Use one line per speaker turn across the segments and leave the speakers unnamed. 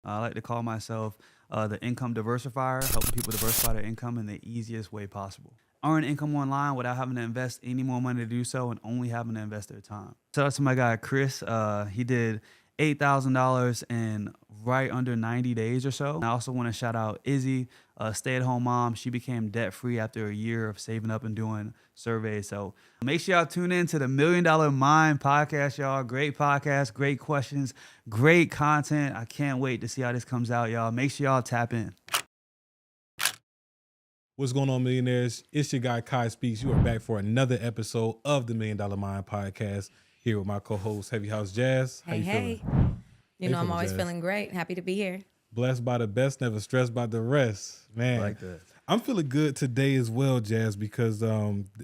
I like to call myself the income diversifier, helping people diversify their income in the easiest way possible. Earn income online without having to invest any more money to do so and only having to invest their time. Shout out to my guy Chris. He did $8,000 in right under 90 days or so. I also want to shout out Izzy, a stay-at-home mom. She became debt-free after a year of saving up and doing surveys. So make sure y'all tune in to the Million Dollar Mind podcast, y'all. Great podcast, great questions, great content. I can't wait to see how this comes out, y'all. Make sure y'all tap in.
What's going on, millionaires? It's your guy, Kai Speaks. You are back for another episode of the Million Dollar Mind podcast here with my co-host, Heavy House Jazz. How you feeling?
You know, I'm always feeling great. Happy to be here.
Blessed by the best, never stressed by the rest. Man,
Like that.
I'm feeling good today as well, Jazz, because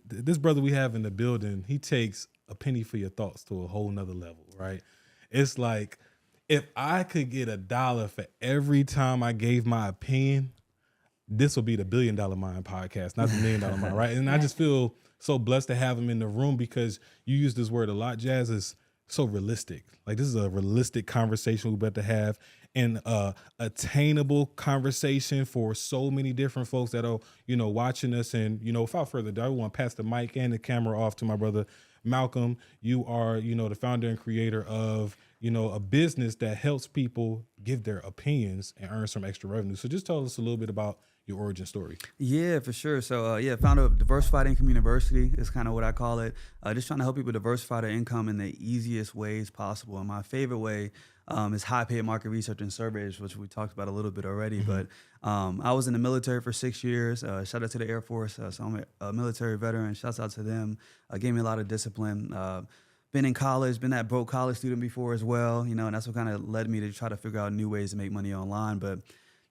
this brother we have in the building, he takes a penny for your thoughts to a whole nother level, right? It's like, if I could get $1 for every time I gave my opinion, this will be the $1 Billion Mind podcast, not the $1 Million Mind, right? And I just feel so blessed to have him in the room because you use this word a lot, Jazz. Is so realistic. Like, this is a realistic conversation we're about to have, and attainable conversation for so many different folks that are, watching us. And, without further ado, I want to pass the mic and the camera off to my brother, Malcolm. You are, the founder and creator of, a business that helps people give their opinions and earn some extra revenue. So just tell us a little bit about your origin story.
Yeah, for sure. So, founder of Diversified Income University is kind of what I call it. Just trying to help people diversify their income in the easiest ways possible. And my favorite way is high-paid market research and surveys, which we talked about a little bit already.
Mm-hmm.
But I was in the military for 6 years. Shout out to the Air Force. So I'm a military veteran. Shouts out to them. Gave me a lot of discipline. Been in college, been that broke college student before as well, and that's what kind of led me to try to figure out new ways to make money online. But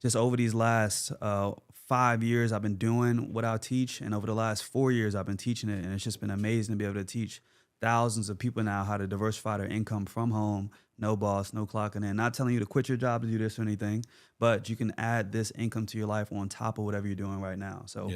just over these last 5 years, I've been doing what I teach, and over the last 4 years, I've been teaching it, and it's just been amazing to be able to teach thousands of people now how to diversify their income from home, no boss, no clocking in. Not telling you to quit your job to do this or anything, but you can add this income to your life on top of whatever you're doing right now. So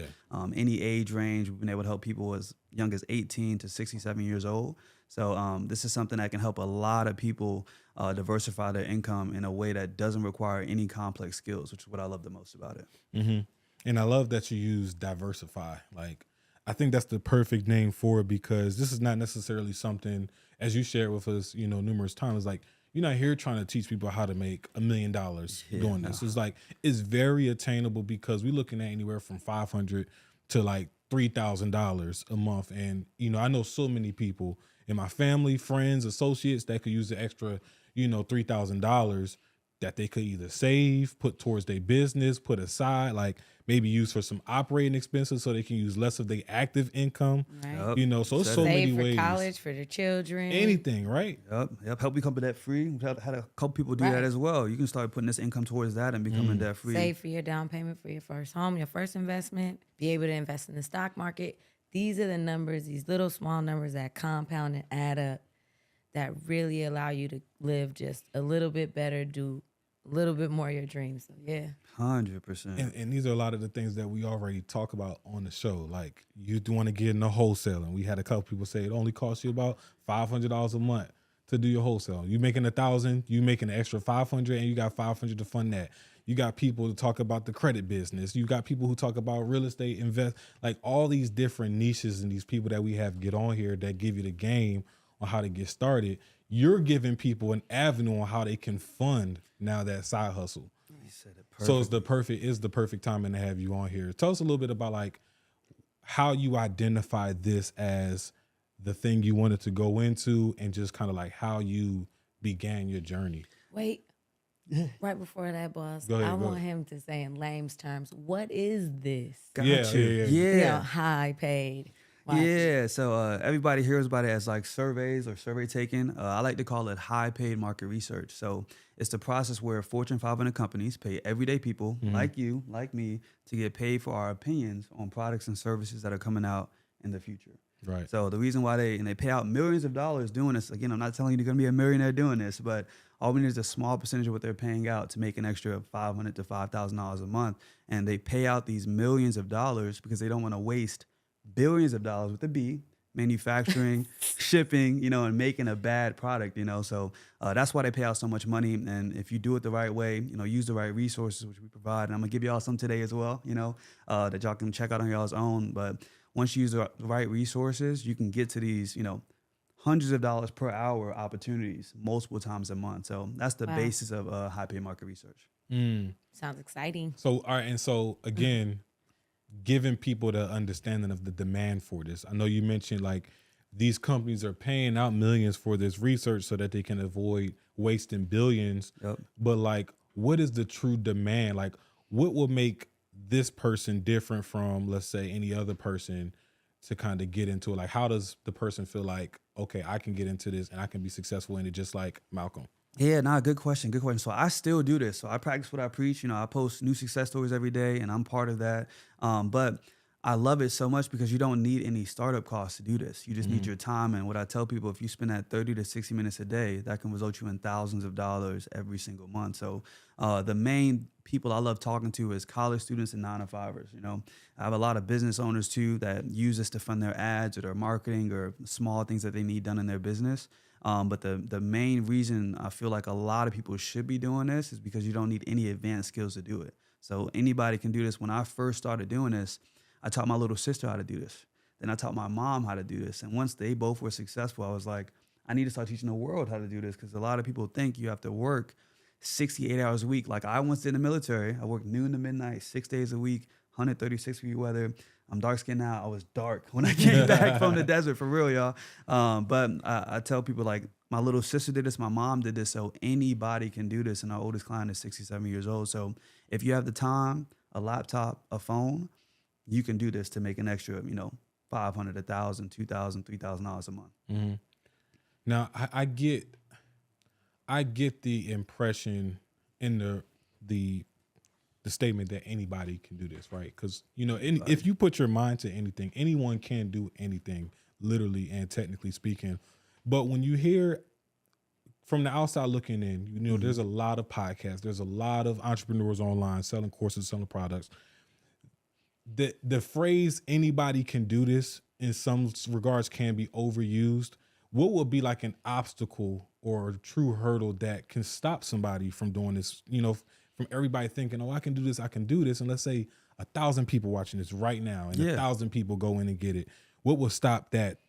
any age range, we've been able to help people as young as 18 to 67 years old. So this is something that can help a lot of people diversify their income in a way that doesn't require any complex skills, which is what I love the most about it.
Mm-hmm. And I love that you use diversify. Like, I think that's the perfect name for it, because this is not necessarily something, as you shared with us, numerous times, like, you're not here trying to teach people how to make $1 million doing this. It's like, it's very attainable, because we're looking at anywhere from $500 to like $3,000 a month. And, I know so many people in my family, friends, associates that could use the extra, $3,000 that they could either save, put towards their business, put aside, like maybe use for some operating expenses so they can use less of their active income.
Right.
So it's so many ways.
For college, for their children.
Anything, right?
Yep. Help become debt free. We've had a couple people do that as well. You can start putting this income towards that and becoming debt free.
Save for your down payment for your first home, your first investment. Be able to invest in the stock market. These are the numbers, these little small numbers that compound and add up, that really allow you to live just a little bit better, do a little bit more of your dreams. So, yeah.
100%.
And these are a lot of the things that we already talk about on the show. Like, you do want to get into wholesaling. We had a couple people say it only costs you about $500 a month to do your wholesale. You making $1,000, you making an extra $500, and you got $500 to fund that. You got people to talk about the credit business. You got people who talk about real estate, invest, like all these different niches, and these people that we have get on here that give you the game on how to get started. You're giving people an avenue on how they can fund now that side hustle.
You said it perfect.
So it's the perfect timing to have you on here. Tell us a little bit about like how you identify this as the thing you wanted to go into, and just kind of like how you began your journey.
Wait. Right before that, boss,
I
want him to say in layman's terms, what is this?
Yeah.
High paid.
Yeah, so everybody hears about it as like surveys or survey taking. I like to call it high paid market research. So it's the process where Fortune 500 companies pay everyday people like you, like me, to get paid for our opinions on products and services that are coming out in the future.
Right.
So the reason why they pay out millions of dollars doing this, again, I'm not telling you you're going to be a millionaire doing this, but all we need is a small percentage of what they're paying out to make an extra $500 to $5,000 a month. And they pay out these millions of dollars because they don't want to waste billions of dollars with a B manufacturing, shipping, and making a bad product, So that's why they pay out so much money. And if you do it the right way, use the right resources, which we provide. And I'm gonna give y'all some today as well, that y'all can check out on y'all's own. But once you use the right resources, you can get to these, hundreds of dollars per hour opportunities multiple times a month. So that's the basis of high pay market research.
Sounds exciting.
So, all right. And so again, giving people the understanding of the demand for this. I know you mentioned like these companies are paying out millions for this research so that they can avoid wasting billions.
Yep.
But like, what is the true demand? Like, what will make this person different from, let's say, any other person to kind of get into it? Like, how does the person feel like, okay, I can get into this and I can be successful in it just like Malcolm?
Yeah, good question. Good question. So I still do this. So I practice what I preach. I post new success stories every day, and I'm part of that. But I love it so much because you don't need any startup costs to do this. You just need your time. And what I tell people, if you spend that 30 to 60 minutes a day, that can result you in thousands of dollars every single month. So the main people I love talking to is college students and 9-to-5ers. I have a lot of business owners too that use this to fund their ads or their marketing or small things that they need done in their business. But the main reason I feel like a lot of people should be doing this is because you don't need any advanced skills to do it. So anybody can do this. When I first started doing this, I taught my little sister how to do this. Then I taught my mom how to do this. And once they both were successful, I was like, I need to start teaching the world how to do this, because a lot of people think you have to work 68 hours a week. Like I once did in the military. I worked noon to midnight, 6 days a week, 136-degree weather. I'm dark skinned now. I was dark when I came back from the desert, for real, y'all. But I tell people, like, my little sister did this, my mom did this, so anybody can do this. And our oldest client is 67 years old. So if you have the time, a laptop, a phone, you can do this to make an extra, $500, $1,000, $2,000, $3,000 a month.
Mm-hmm. Now I get the impression in the statement that anybody can do this, right? Because if you put your mind to anything, anyone can do anything, literally and technically speaking. But when you hear from the outside looking in, there's a lot of podcasts, there's a lot of entrepreneurs online selling courses, selling products. The phrase "anybody can do this" in some regards can be overused. What would be like an obstacle or a true hurdle that can stop somebody from doing this? From everybody thinking, "Oh, I can do this, I can do this," and let's say 1,000 people watching this right now, and 1,000 people go in and get it. What will stop that?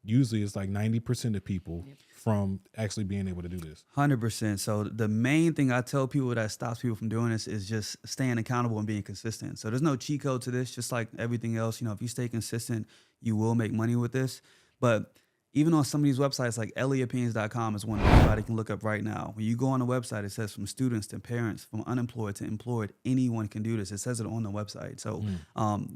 Usually, it's like 90% of people from actually being able to do this.
100%. So the main thing I tell people that stops people from doing this is just staying accountable and being consistent. So there's no cheat code to this. Just like everything else, if you stay consistent, you will make money with this. But even on some of these websites, like LAopinions.com is one that everybody can look up right now. When you go on the website, it says from students to parents, from unemployed to employed, anyone can do this. It says it on the website. So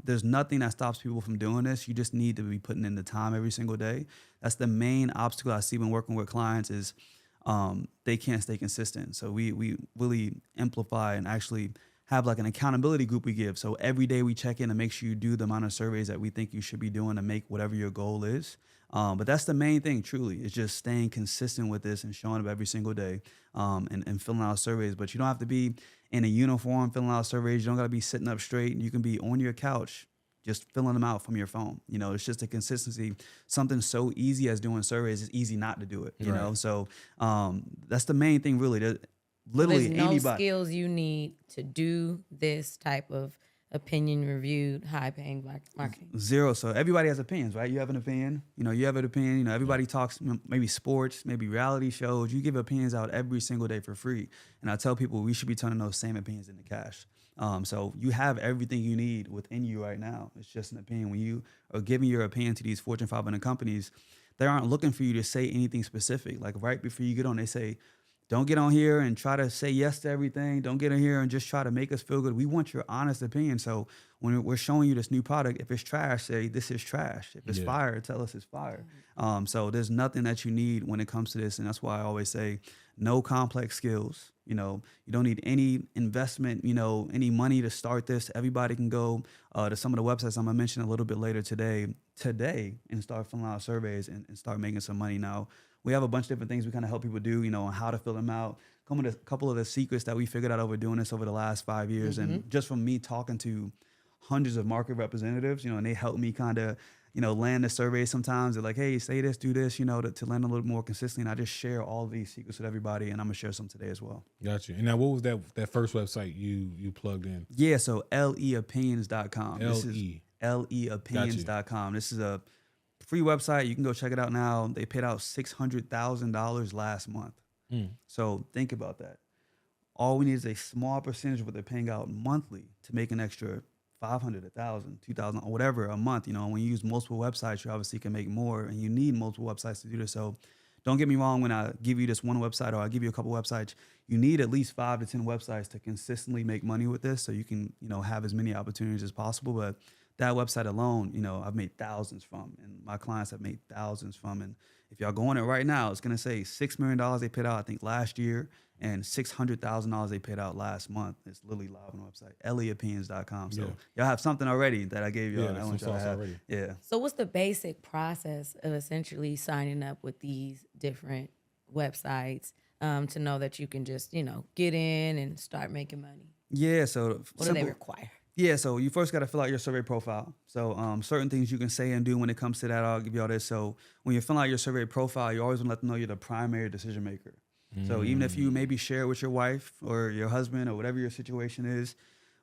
there's nothing that stops people from doing this. You just need to be putting in the time every single day. That's the main obstacle I see when working with clients is they can't stay consistent. So we really amplify and actually have like an accountability group we give. So every day we check in and make sure you do the amount of surveys that we think you should be doing to make whatever your goal is. But that's the main thing, truly, is just staying consistent with this and showing up every single day and filling out surveys. But you don't have to be in a uniform filling out surveys. You don't got to be sitting up straight. You can be on your couch just filling them out from your phone. It's just a consistency. Something so easy as doing surveys is easy not to do it, you know? So that's the main thing, really. Literally
There's no
anybody.
skills you need to do this type of opinion reviewed, high paying marketing.
Zero. So everybody has opinions, right? You have an opinion. You have an opinion. Everybody talks, maybe sports, maybe reality shows. You give opinions out every single day for free. And I tell people we should be turning those same opinions into cash. So you have everything you need within you right now. It's just an opinion. When you are giving your opinion to these Fortune 500 companies, they aren't looking for you to say anything specific. Like right before you get on, they say, don't get on here and try to say yes to everything. Don't get on here and just try to make us feel good. We want your honest opinion. So when we're showing you this new product, if it's trash, say this is trash. If it's fire, tell us it's fire. So there's nothing that you need when it comes to this. And that's why I always say no complex skills. You don't need any investment, any money to start this. Everybody can go to some of the websites I'm going to mention a little bit later today and start filling out surveys and start making some money. Now, we have a bunch of different things we kind of help people do, on how to fill them out. A couple of the secrets that we figured out over doing this over the last 5 years. And just from me talking to hundreds of market representatives, and they help me kind of, land the surveys sometimes. They're like, hey, say this, do this, to land a little more consistently. And I just share all of these secrets with everybody, and I'm gonna share some today as well.
Got you. And now, what was that first website you plugged in?
Yeah, so leopinions.com. This is
LE.
leopinions.com. This is a free website. You can go check it out now. They paid out $600,000 last month. So think about that. All we need is a small percentage of what they're paying out monthly to make an extra 500, 1,000, 2,000, or whatever a month. When you use multiple websites, you obviously can make more, and you need multiple websites to do this. So don't get me wrong, when I give you this one website or I give you a couple websites, you need at least 5 to 10 websites to consistently make money with this, so you can, have as many opportunities as possible. But that website alone, I've made thousands from, and my clients have made thousands from. And if y'all go on it right now, it's going to say $6 million they paid out, I think, last year, and $600,000 they paid out last month. It's literally live on the website, leopinions.com. So y'all have something already that I gave y'all.
Yeah, some sauce already.
Yeah.
So what's the basic process of essentially signing up with these different websites to know that you can just, get in and start making money?
Yeah, so
What do they require?
Yeah, so you first got to fill out your survey profile. So certain things you can say and do when it comes to that, I'll give you all this. So when you're filling out your survey profile, you always want to let them know you're the primary decision maker. So even if you maybe share it with your wife or your husband or whatever your situation is,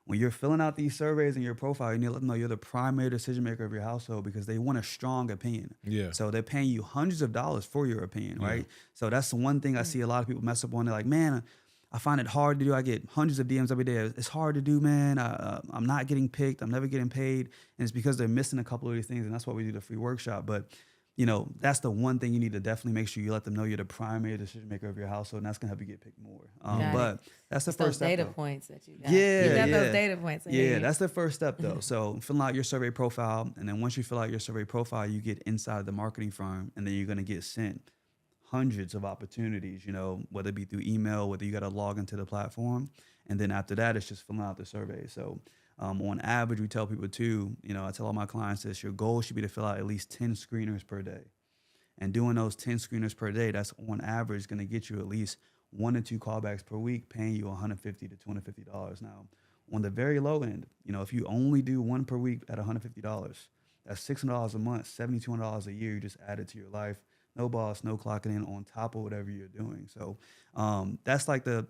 when you're filling out these surveys in your profile, you need to let them know you're the primary decision maker of your household, because they want a strong opinion.
Yeah.
So they're paying you hundreds of dollars for your opinion, right? So that's the one thing I see a lot of people mess up on. They're like, man, I find it hard to do. I get hundreds of DMs every day. It's hard to do, man. I'm not getting picked. I'm never getting paid. And it's because they're missing a couple of these things. And that's why we do the free workshop. But, that's the one thing you need to definitely make sure you let them know you're the primary decision maker of your household. And that's going to help you get picked more. But that's the first step.
Those data
though.
points that you got.
Yeah,
You got
yeah.
those data points.
Yeah, that's the first step, though. So fill out your survey profile. And then once you fill out your survey profile, you get inside the marketing firm. And then you're going to get sent hundreds of opportunities, whether it be through email, whether you got to log into the platform. And then after that, it's just filling out the survey. So on average, we tell people too, I tell all my clients this, your goal should be to fill out at least 10 screeners per day. And doing those 10 screeners per day, that's on average going to get you at least 1 to 2 callbacks per week, paying you $150 to $250. Now, on the very low end, if you only do 1 per week at $150, that's $600 a month, $7,200 a year you just added to your life. No boss, no clocking in on top of whatever you're doing. So that's like the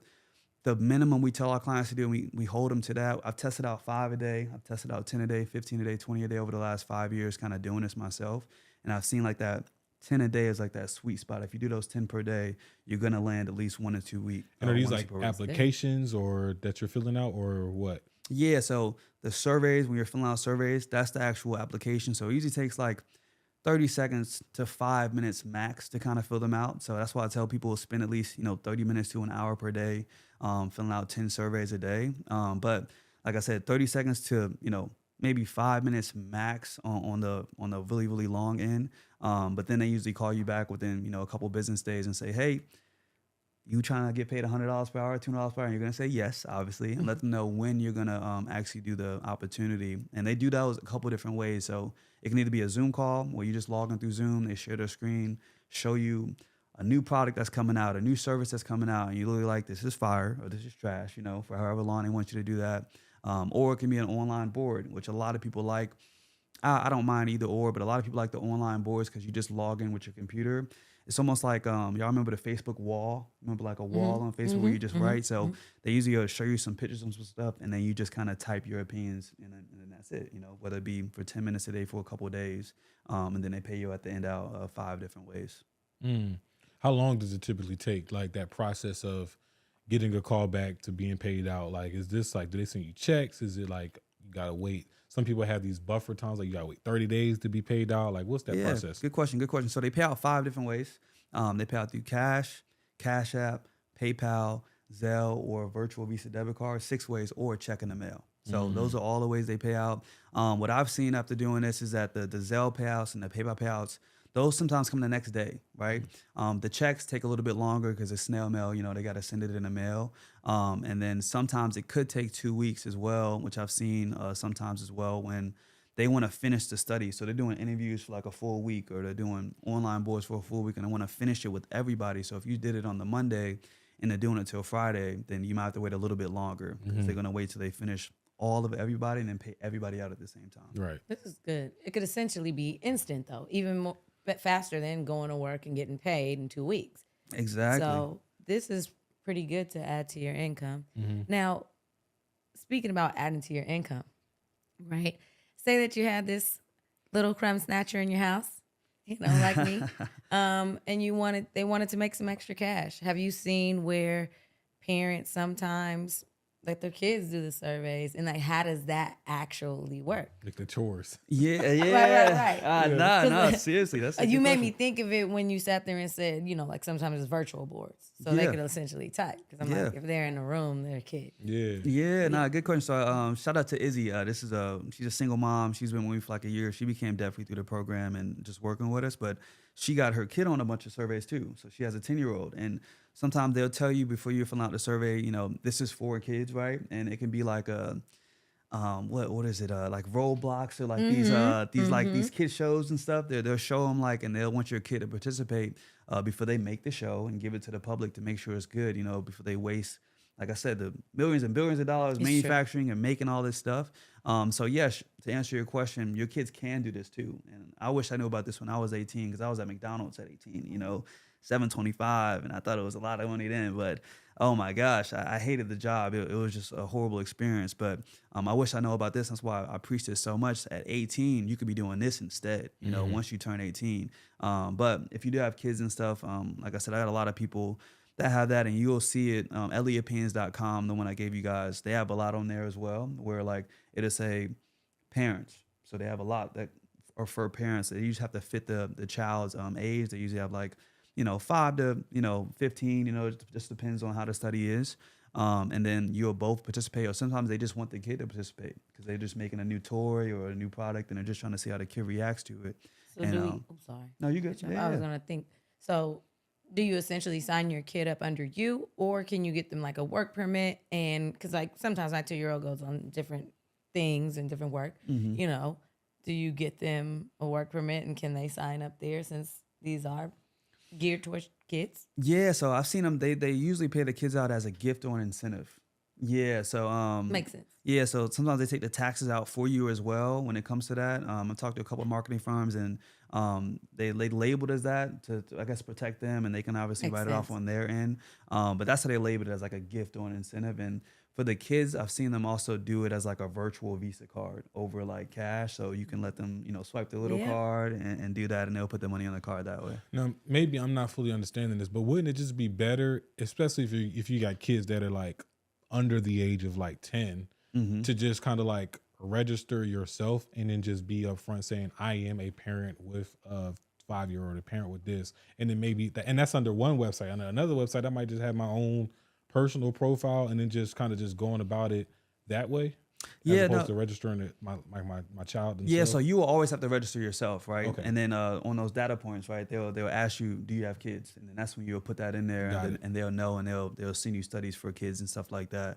minimum we tell our clients to do, and we hold them to that. I've tested out 5 a day. I've tested out 10 a day, 15 a day, 20 a day over the last 5 years, kind of doing this myself. And I've seen like that 10 a day is like that sweet spot. If you do those 10 per day, you're going to land at least 1 to 2 weeks.
And are these like applications or that you're filling out, or what? Yeah,
so the surveys, when you're filling out surveys, that's the actual application. So it usually takes like 30 seconds to 5 minutes max to kind of fill them out. So that's why I tell people spend at least, 30 minutes to an hour per day filling out 10 surveys a day. But like I said, 30 seconds to, maybe 5 minutes max on the really, really long end. But then they usually call you back within, a couple business days and say, hey, you trying to get paid $100 per hour, $200 per hour? And you're going to say yes, obviously, and let them know when you're going to actually do the opportunity. And they do those a couple different ways. So it can either be a Zoom call where you just log in through Zoom, they share their screen, show you a new product that's coming out, a new service that's coming out, and you literally like, this is fire or this is trash, for however long they want you to do that. Or it can be an online board, which a lot of people like. I don't mind either or, but a lot of people like the online boards because you just log in with your computer. It's almost like, y'all remember the Facebook wall? Remember like a wall on Facebook where you just write? So they usually show you some pictures and some stuff, and then you just kind of type your opinions, and then that's it, whether it be for 10 minutes a day for a couple of days, and then they pay you at the end out 5 different ways.
How long does it typically take, like that process of getting a call back to being paid out? Like, is this like, do they send you checks? Is it like you got to wait? Some people have these buffer times, like you got to wait 30 days to be paid out. Like, what's that process?
Good question. So they pay out 5 different ways. They pay out through cash, Cash App, PayPal, Zelle, or virtual Visa debit card, 6 ways, or check in the mail. So those are all the ways they pay out. What I've seen after doing this is that the Zelle payouts and the PayPal payouts, those sometimes come the next day, right? The checks take a little bit longer because it's snail mail. They got to send it in the mail. And then sometimes it could take 2 weeks as well, which I've seen sometimes as well when they want to finish the study. So they're doing interviews for like a full week, or they're doing online boards for a full week, and they want to finish it with everybody. So if you did it on the Monday and they're doing it till Friday, then you might have to wait a little bit longer because they're going to wait till they finish all of everybody and then pay everybody out at the same time.
Right.
This is good. It could essentially be instant though, even more but faster than going to work and getting paid in 2 weeks.
Exactly.
So this is pretty good to add to your income.
Mm-hmm.
Now, speaking about adding to your income, right? Say that you had this little crumb snatcher in your house, like me, and they wanted to make some extra cash. Have you seen where parents sometimes let their kids do the surveys, and like, how does that actually work?
Like the chores.
Yeah.
Right.
Nah, seriously. That's a
You
good
made
question.
me think of it when you sat there and said, like sometimes it's virtual boards, so they
Yeah.
could essentially type. Because I'm
Yeah.
like, if they're in a room, they're a kid.
Yeah.
Yeah, nah, good question. So, shout out to Izzy. This is she's a single mom. She's been with me for like a year. She became deaf through the program and just working with us. But she got her kid on a bunch of surveys too. So she has a 10-year-old, and sometimes they'll tell you before you fill out the survey, this is for kids, right? And it can be like a what is it? Like Roblox or like these kid shows and stuff. They'll show them and they'll want your kid to participate before they make the show and give it to the public to make sure it's good. Before they waste, like I said, the millions and billions of dollars manufacturing and making all this stuff. So yes, to answer your question, your kids can do this too. And I wish I knew about this when I was 18 because I was at McDonald's at 18. $7.25, and I thought it was a lot of money then, but oh my gosh, I hated the job. It was just a horrible experience. But I wish I know about this. That's why I preach this so much. At 18, you could be doing this instead. Once you turn 18. But if you do have kids and stuff, like I said, I got a lot of people that have that, and you'll see it. EllieOpinions.com, the one I gave you guys, they have a lot on there as well, where it'll say parents. So they have a lot that are for parents. They usually have to fit the child's age. They usually have 5 to 15. It just depends on how the study is. And then you'll both participate, or sometimes they just want the kid to participate because they're just making a new toy or a new product, and they're just trying to see how the kid reacts to it.
So
And,
I'm sorry.
No, you good.
I was gonna think. So, do you essentially sign your kid up under you, or can you get them like a work permit? And because sometimes my 2-year-old goes on different things and different work. Do you get them a work permit, and can they sign up there since these are geared towards kids?
Yeah, so I've seen them. They usually pay the kids out as a gift or an incentive. Yeah, so
Makes sense.
yeah, so sometimes they take the taxes out for you as well when it comes to that. I talked to a couple of marketing firms, and they labeled as that to I guess protect them, and they can obviously
Makes
write it off
sense.
on their end. But that's how they labeled it, as like a gift or an incentive. And for the kids, I've seen them also do it as like a virtual Visa card over cash, so you can let them swipe the little card and do that, and they'll put the money on the card that way.
Now, maybe I'm not fully understanding this, but wouldn't it just be better, especially if you got kids that are under the age of 10, to just kind of register yourself and then just be upfront saying, I am a parent with a 5-year-old, a parent with this, and then maybe and that's under one website. On another website, I might just have my own personal profile and then just kind of just going about it that way. As opposed to registering it, my child.
Yeah, so you will always have to register yourself, right?
Okay.
And then on those data points, right, they'll ask you, do you have kids? And then that's when you'll put that in there, and they'll know, and they'll send you studies for kids and stuff like that.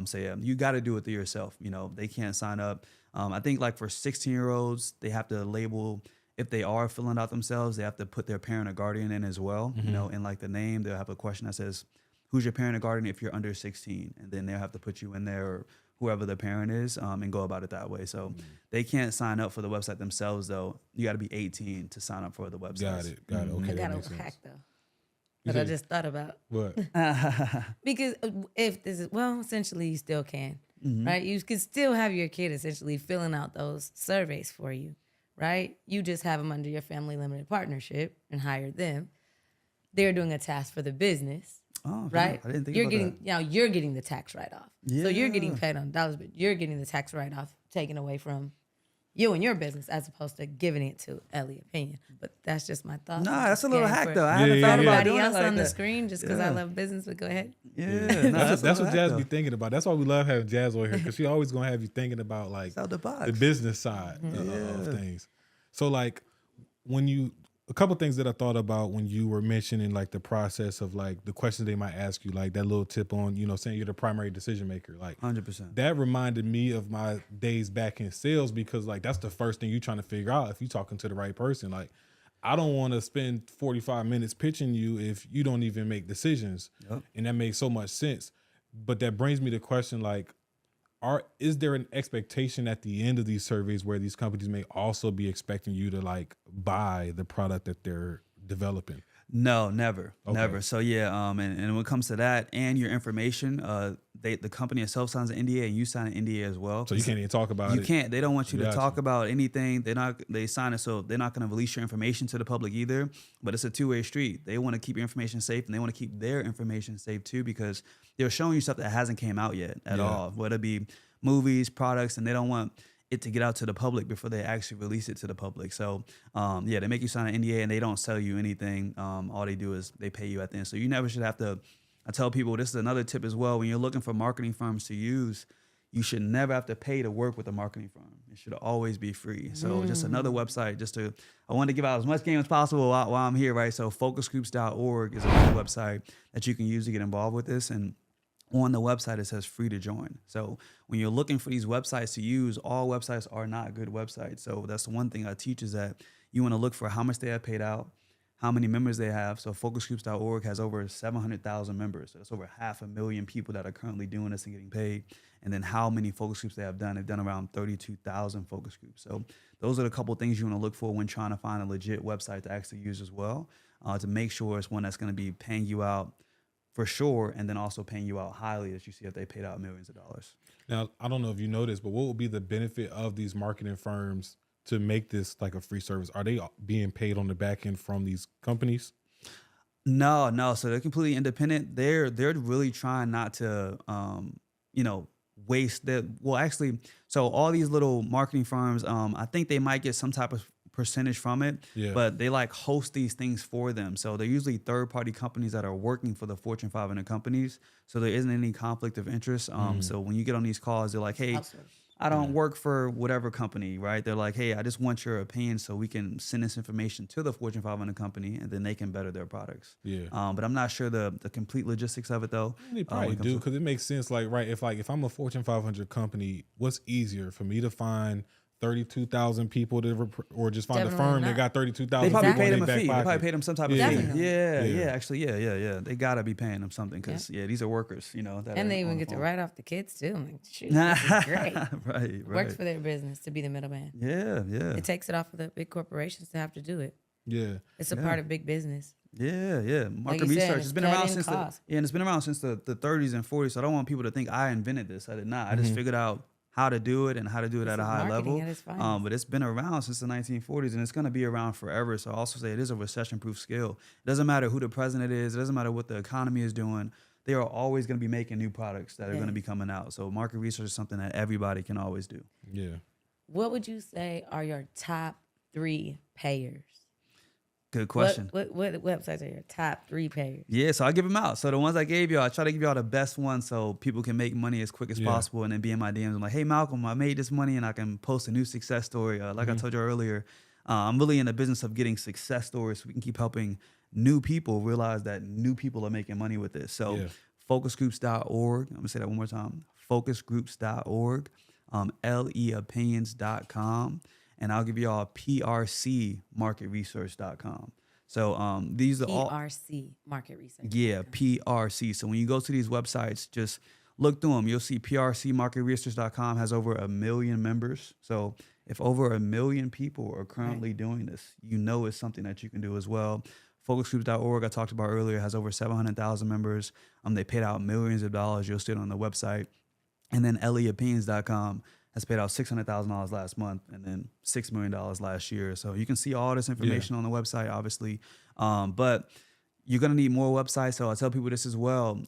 So yeah, you got to do it to yourself. They can't sign up. I think for 16-year-olds, they have to label, if they are filling out themselves, they have to put their parent or guardian in as well. In the name, they'll have a question that says, who's your parent or guardian if you're under 16? And then they'll have to put you in there, or whoever the parent is, and go about it that way. So they can't sign up for the website themselves, though. You got to be 18 to sign up for the website.
Got it. Okay,
I got
that makes
a hack
sense.
though that I just thought about.
What?
Because if this is, essentially you still can, right? You can still have your kid essentially filling out those surveys for you, right? You just have them under your family limited partnership and hire them. They're doing a task for the business.
Oh,
right?
I didn't think
you're
about
getting
that.
now you're getting the tax write-off. So you're getting
Yeah.
paid on dollars, but you're getting the tax write-off taken away from you and your business as opposed to giving it to Ellie Opinion. But that's just my thought.
Nah, that's a little
Sharing
hack,
for
though. I haven't thought about
everybody
doing it
else
like
on the
that.
screen just because I
Yeah.
love business, but go ahead.
Yeah, nah,
That's
a
what
little
Jazz
hack,
be
though.
thinking about. That's why we love having Jazz on here, because she always gonna have you thinking about
Out the box.
the business side of things. So when you, a couple things that I thought about when you were mentioning the process of the questions they might ask you, that little tip on saying you're the primary decision maker,
100%.
that reminded me of my days back in sales, because that's the first thing you're trying to figure out if you're talking to the right person. I don't want to spend 45 minutes pitching you if you don't even make decisions.
Yep.
And that makes so much sense. But that brings me to question, is there an expectation at the end of these surveys where these companies may also be expecting you to like buy the product that they're developing?
No, never,
Okay.
never. So yeah, and when it comes to that and your information, the company itself signs an NDA and you sign an NDA as well.
So you can't even talk about
You
it.
can't. They don't want you to
Gotcha.
talk about anything. They sign it, so they're not going to release your information to the public either. But it's a two-way street. They want to keep your information safe, and they want to keep their information safe too, because they're showing you stuff that hasn't came out yet at
Yeah.
all, whether it be movies, products, and they don't want it to get out to the public before they actually release it to the public. So yeah, they make you sign an NDA and they don't sell you anything. All they do is they pay you at the end. So you never should have to. I tell people, this is another tip as well. When you're looking for marketing firms to use, you should never have to pay to work with a marketing firm. It should always be free. So just another website, I want to give out as much game as possible while I'm here, right? So focusgroups.org is another website that you can use to get involved with this. And on the website, it says free to join. So when you're looking for these websites to use, all websites are not good websites. So that's the one thing I teach, is that you want to look for how much they have paid out, how many members they have. So focusgroups.org has over 700,000 members. So that's over 500,000 people that are currently doing this and getting paid. And then how many focus groups they have done. They've done around 32,000 focus groups. So those are the couple things you want to look for when trying to find a legit website to actually use as well, to make sure it's one that's going to be paying you out for sure, and then also paying you out highly, as you see if they paid out millions of dollars.
Now, I don't know if you know this, but what would be the benefit of these marketing firms to make this like a free service? Are they being paid on the back end from these companies?
No. So they're completely independent. They're really trying not to, waste that. Well, actually, so all these little marketing firms, I think they might get some type of percentage from it,
Yeah.
but they like host these things for them. So they're usually third-party companies that are working for the Fortune 500 companies. So there isn't any conflict of interest. So when you get on these calls, they're like, hey, I don't work for whatever company, right? They're like, hey, I just want your opinion so we can send this information to the Fortune 500 company, and then they can better their products.
Yeah.
But I'm not sure the complete logistics of it, though.
They probably do, because it makes sense. Like, right, if I'm a Fortune 500 company, what's easier for me to find 32,000 people or just find a
Definitely
firm that
not.
got 32,000
They probably
people
paid
in
them a
their
fee.
back
They probably
pocket?
paid them some type of
Yeah.
fee.
Definitely.
Yeah. Actually, yeah. They gotta be paying them something, because these are workers, that
And
are
they
on
even
the
get to
phone.
write off the kids too. I'm like, shoot, this is great.
right.
Works for their business to be the middleman.
Yeah.
It takes it off of the big corporations to have to do it.
Yeah.
It's a part of big business.
Yeah. Market
you said,
research.
it's
It's been around
cutting
since
costs.
and it's been around since the 30s and 40s. So I don't want people to think I invented this. I did not. I just figured out how to do it and how to do it at a
This is
high
marketing
level.
at its finest.
But it's been around since the 1940s, and it's going to be around forever. So I also say it is a recession-proof skill. It doesn't matter who the president is. It doesn't matter what the economy is doing. They are always going to be making new products that are going to be coming out. So market research is something that everybody can always do.
Yeah.
What would you say are your top 3 payers?
Good question.
What websites are your top 3 payers?
Yeah, so I give them out. So the ones I gave y'all, I try to give y'all the best ones so people can make money as quick as possible, and then be in my DMs. I'm like, hey, Malcolm, I made this money, and I can post a new success story. Like I told you earlier, I'm really in the business of getting success stories so we can keep helping new people realize that new people are making money with this. So focusgroups.org. I'm going to say that one more time. Focusgroups.org, leopinions.com. And I'll give you all prcmarketresearch.com. So these are all
PRC Market Research.
Yeah, PRC. So when you go to these websites, just look through them. You'll see prcmarketresearch.com has over 1 million members. So if over 1 million people are currently doing this, it's something that you can do as well. Focusgroups.org, I talked about earlier, has over 700,000 members. They paid out millions of dollars. You'll see it on the website. And then leopinions.com has paid out $600,000 last month, and then $6 million last year. So you can see all this information on the website, obviously. But you're going to need more websites. So I tell people this as well.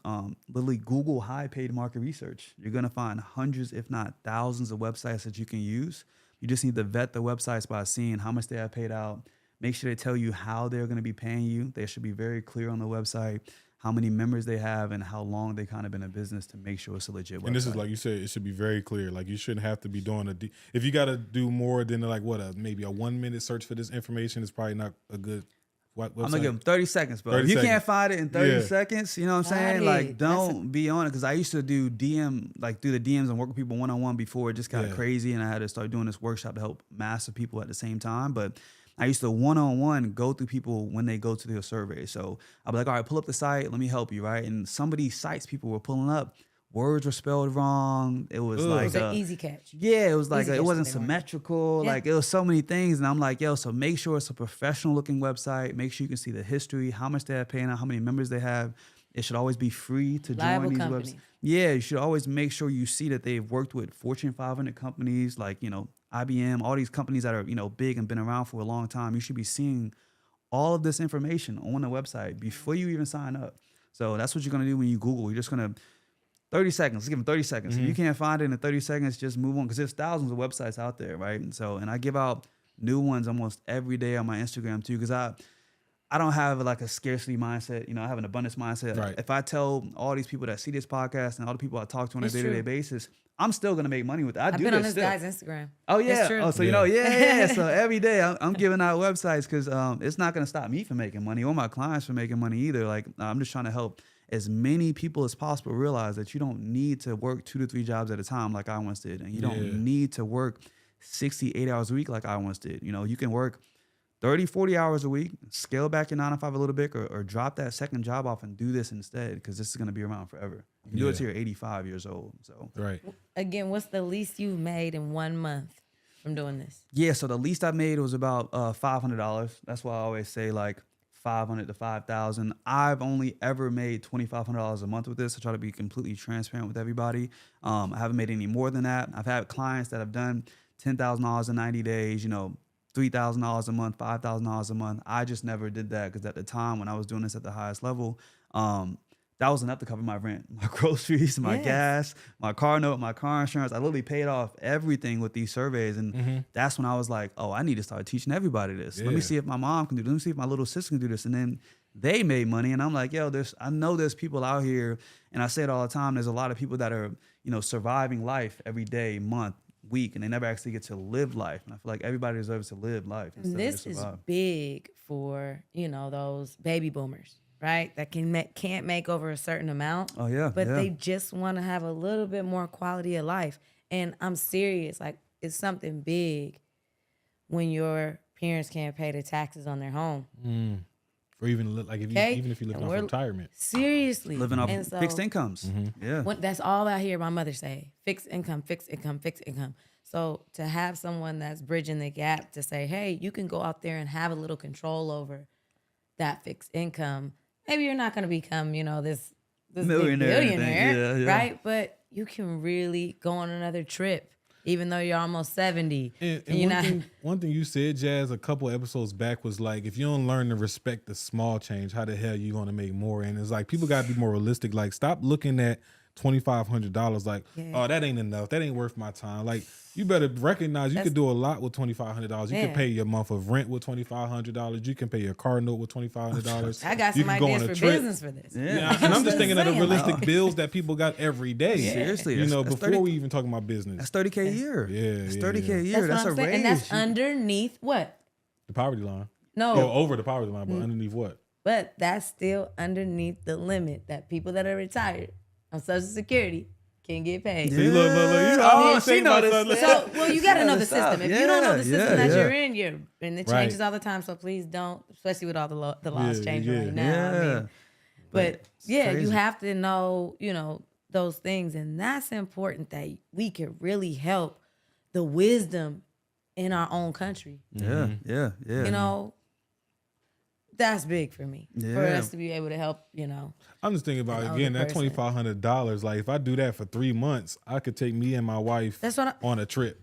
Literally Google high paid market research. You're going to find hundreds, if not thousands of websites that you can use. You just need to vet the websites by seeing how much they have paid out. Make sure they tell you how they're going to be paying you. They should be very clear on the website, how many members they have, and how long they kind of been in business, to make sure it's a legit website.
And this is, like you said, it should be very clear. Like, you shouldn't have to be doing if you got to do more than maybe a 1 minute search for this information, is probably not a good website.
I'm gonna give them 30 seconds, bro.
30
If you
seconds.
can't find it in 30 seconds, you know what I'm saying?
Got
Like,
it.
don't be on it. Because I used to do do the DMs and work with people one-on-one before it just got crazy, and I had to start doing this workshop to help massive people at the same time. But I used to one-on-one go through people when they go to their survey. So I'll be like, all right, pull up the site. Let me help you, right? And some of these sites people were pulling up words were spelled wrong. It was like
It's an easy catch.
yeah, it was like
Easy
it
catch
wasn't
that they weren't.
symmetrical.
Yeah.
Like it was so many things, and I'm like, yo, so make sure it's a professional looking website. Make sure you can see the history, how much they have paying out, how many members they have. It should always be free to
Reliable
join these
company.
websites. Yeah, you should always make sure you see that they've worked with Fortune 500 companies like IBM, all these companies that are big and been around for a long time. You should be seeing all of this information on the website before you even sign up. So that's what you're gonna do when you Google. You're just gonna 30 seconds. Let's give them 30 seconds. If you can't find it in 30 seconds, just move on because there's thousands of websites out there, right? And I give out new ones almost every day on my Instagram too because I don't have like a scarcity mindset. I have an abundance mindset.
Right.
If I tell all these people that see this podcast and all the people I talk to on a
It's
day-to-day
true.
basis, I'm still gonna make money with it. I
I've
do
been on this
still.
guy's Instagram.
Oh yeah.
It's true.
Oh, so
Yeah.
yeah. So every day I'm giving out websites because it's not gonna stop me from making money or my clients from making money either. Like I'm just trying to help as many people as possible realize that you don't need to work 2 to 3 jobs at a time like I once did, and you don't need to work 68 hours a week like I once did. You can work 30, 40 hours a week, scale back your 9 to 5 a little bit, or drop that second job off and do this instead because this is gonna be around forever. You can do it till you're 85 years old. So
Right.
Again, what's the least you've made in 1 month from doing this?
yeah, so the least I made was about $500. That's why I always say like 500 to 5,000. I've only ever made $2,500 a month with this. I try to be completely transparent with everybody. I haven't made any more than that. I've had clients that have done $10,000 in 90 days. $3,000 a month, $5,000 a month. I just never did that because at the time when I was doing this at the highest level, that was enough to cover my rent, my groceries, my
Yes.
gas, my car note, my car insurance. I literally paid off everything with these surveys. And that's when I was like, oh, I need to start teaching everybody this. Let me
Yeah.
see if my mom can do this. Let me see if my little sister can do this. And then they made money. And I'm like, yo, I know there's people out here. And I say it all the time. There's a lot of people that are, surviving life every day, month, week, and they never actually get to live life. And I feel like everybody deserves to live life instead
And
of
this
just
is
survive.
big for, those baby boomers, right? That can't make over a certain amount.
Oh, yeah,
But
yeah.
they just want to have a little bit more quality of life. And I'm serious. Like, it's something big when your parents can't pay the taxes on their home.
Or even like
Okay?
even if you live
And
off
we're-
retirement.
Seriously.
Living off
And so,
fixed incomes. Yeah.
that's all I hear my mother say. Fixed income, fixed income, fixed income. So to have someone that's bridging the gap to say, hey, you can go out there and have a little control over that fixed income. Maybe you're not going to become, this big
Millionaire or anything.
billionaire,
Yeah.
right? But you can really go on another trip, even though you're almost 70.
And
you're
one thing you said, Jazz, a couple episodes back was like, if you don't learn to respect the small change, how the hell you going to make more? And it's like, people got to be more realistic. Like, stop looking at $2,500 like, oh, that ain't enough. That ain't worth my time. Like, you better recognize you could do a lot with $2,500. You
Yeah.
can pay your month of rent with $2,500. You can pay your car note with $2,500.
I got
You
some
can go
ideas
on a
for
trip.
business for this.
Yeah.
And I'm just thinking of the
saying, like-
realistic bills that people got every day.
Seriously,
You know,
that's
before
30
we even talking about business.
That's 30K a year.
Yeah,
That's
yeah,
30K
yeah.
a year.
That's
That's
what
a
I'm saying.
raise.
And that's underneath what?
The poverty line.
No.
Oh, over the poverty line, but underneath what?
But that's still underneath the limit that people that are retired on Social Security can get paid.
See, look. You know,
Oh,
I always
she
think
know
about
this
something.
stuff.
So, well, you got to
Yeah,
know the
the stuff.
system. If you don't know the
Yeah,
system that
yeah.
you're in, and it
Right.
changes all the time. So please don't, especially with all the laws
Yeah,
changing
yeah.
right now. I
Yeah.
mean, but
it's
yeah, you
crazy.
have to know, those things, and that's important that we can really help the wisdom in our own country.
Yeah. Yeah.
That's big for me. For
Yeah.
us to be able to help,
I'm just thinking about
An
again
older
that
person.
$2,500. Like if I do that for 3 months, I could take me and my wife
That's what
on a trip.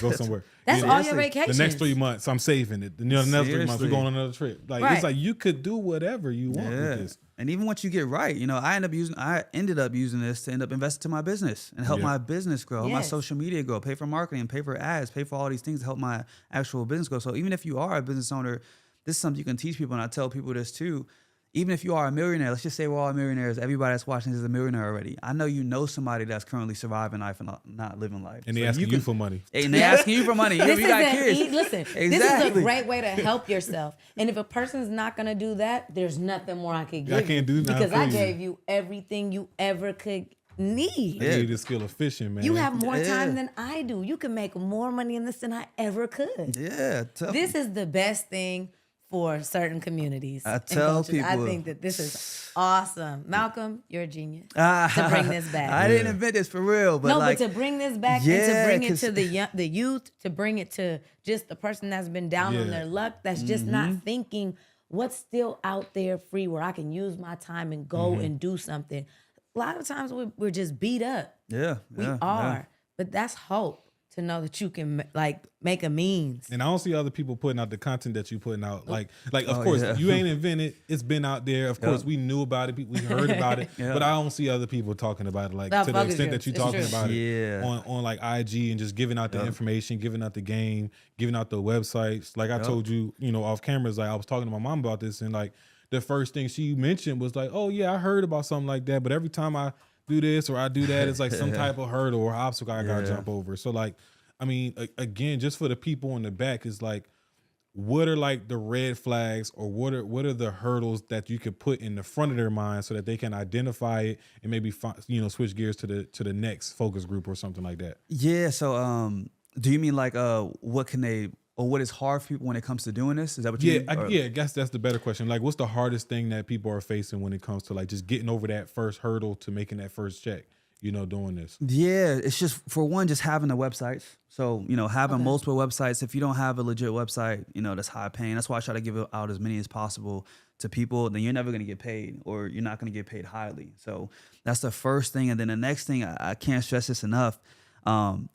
Go somewhere.
that's
You
all
know,
your vacations.
The next 3 months, I'm saving it. The next 3 months, we're
Seriously.
going on another trip. Like
Right.
it's like you could do whatever you want with
Yeah.
this.
And even once you get right, I ended up using this to end up investing to my business and help
Yeah.
my business grow, help my
Yes.
social media grow, pay for marketing, pay for ads, pay for all these things to help my actual business grow. So even if you are a business owner, this is something you can teach people, and I tell people this too. Even if you are a millionaire, let's just say we're all millionaires. Everybody that's watching this is a millionaire already. I know you know somebody that's currently surviving life and not living life.
And they
So
asking you for money.
And they asking you for money.
This
You got
is
kids.
listen, this is
Exactly.
a great way to help yourself. And if a person's not gonna do that, there's nothing more I could give
I can't do
you
nothing
because I
for you.
gave you everything you ever could need.
You need the skill of fishing, man.
You have more
Yeah.
time than I do. You can make more money in this than I ever could.
Yeah. Tough.
This is the best thing for certain communities.
I
and
tell
cultures. I
people-
think that this is awesome. Malcolm, you're a genius
Ah,
to bring this back.
I didn't invent this for real, but
no,
like,
but to bring this back and to
Yeah,
bring it
'cause-
to the youth, to bring it to just the person that's been down on
Yeah.
their luck, that's just not thinking what's still out there free where I can use my time and go and do something. A lot of times we're just beat up.
yeah,
We
yeah,
are,
yeah.
but that's hope to know that you can like make a means.
And I don't see other people putting out the content that you putting out. Like of course,
yeah.
you ain't invented. It's been out there. Of course, we knew about it. We heard about it.
Yeah.
But I don't see other people talking about it like
That
to the
fuck is
extent
true.
that you're
It's
talking
true.
about it
Yeah.
on like IG and just giving out the information, giving out the game, giving out the websites. Like I told you, off cameras, like I was talking to my mom about this, and like the first thing she mentioned was like, "Oh yeah, I heard about something like that." But every time I do this or I do that, it's like some type of hurdle or obstacle I gotta jump over. So like, I mean, again, just for the people in the back, is like, what are like the red flags or what are the hurdles that you could put in the front of their mind so that they can identify it and maybe switch gears to the next focus group or something like that?
Yeah. So, do you mean like, what can they, or what is hard for people when it comes to doing this? Is that what you
Yeah,
mean? Or-
I guess that's the better question. Like, what's the hardest thing that people are facing when it comes to like just getting over that first hurdle to making that first check? Doing this.
Yeah, it's just for one, just having the websites. So, having multiple websites. If you don't have a legit website, that's high paying. That's why I try to give out as many as possible to people. Then you're never going to get paid, or you're not going to get paid highly. So that's the first thing. And then the next thing, I can't stress this enough.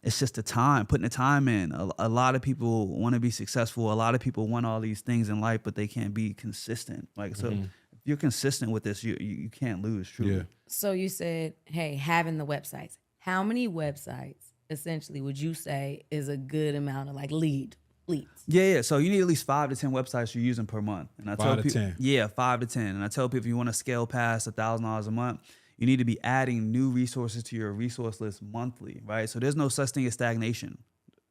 It's just the time, putting the time in. A lot of people want to be successful. A lot of people want all these things in life, but they can't be consistent. Like, so if you're consistent with this, you can't lose, truly.
Yeah.
So you said, hey, having the websites. How many websites essentially would you say is a good amount of like leads?
Yeah. So you need at least 5 to 10 websites you're using per month. And I
5
tell
to
people,
10.
Yeah, 5 to 10. And I tell people if you want to scale past $1,000 a month, you need to be adding new resources to your resource list monthly, right? So there's no such thing as stagnation.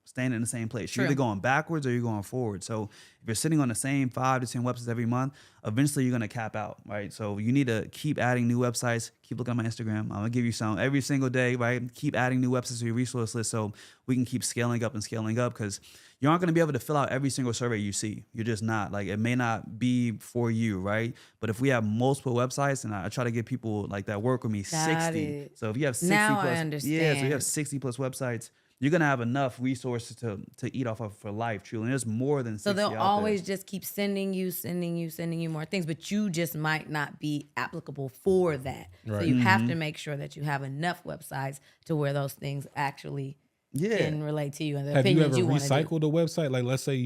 Staying in the same place.
True.
You're either going backwards or you're going forward. So if you're sitting on the same 5 to 10 websites every month, eventually you're going to cap out, right? So you need to keep adding new websites. Keep looking at my Instagram. I'm going to give you some every single day, right? Keep adding new websites to your resource list so we can keep scaling up because you aren't going to be able to fill out every single survey you see. You're just not. Like, it may not be for you, right? But if we have multiple websites, and I try to give people like that work with me,
Got
60.
it.
So if you have 60
Now I
plus,
understand.
yeah, so you have 60 plus websites, you're gonna have enough resources to eat off of for life, truly. And there's more than 60
So they'll
out
always
there.
just keep sending you more things, but you just might not be applicable for that. So
Right.
you have to make sure that you have enough websites to where those things actually can relate to you and the
Have you
opinions
ever
you want to do.
recycled a website? Like, let's say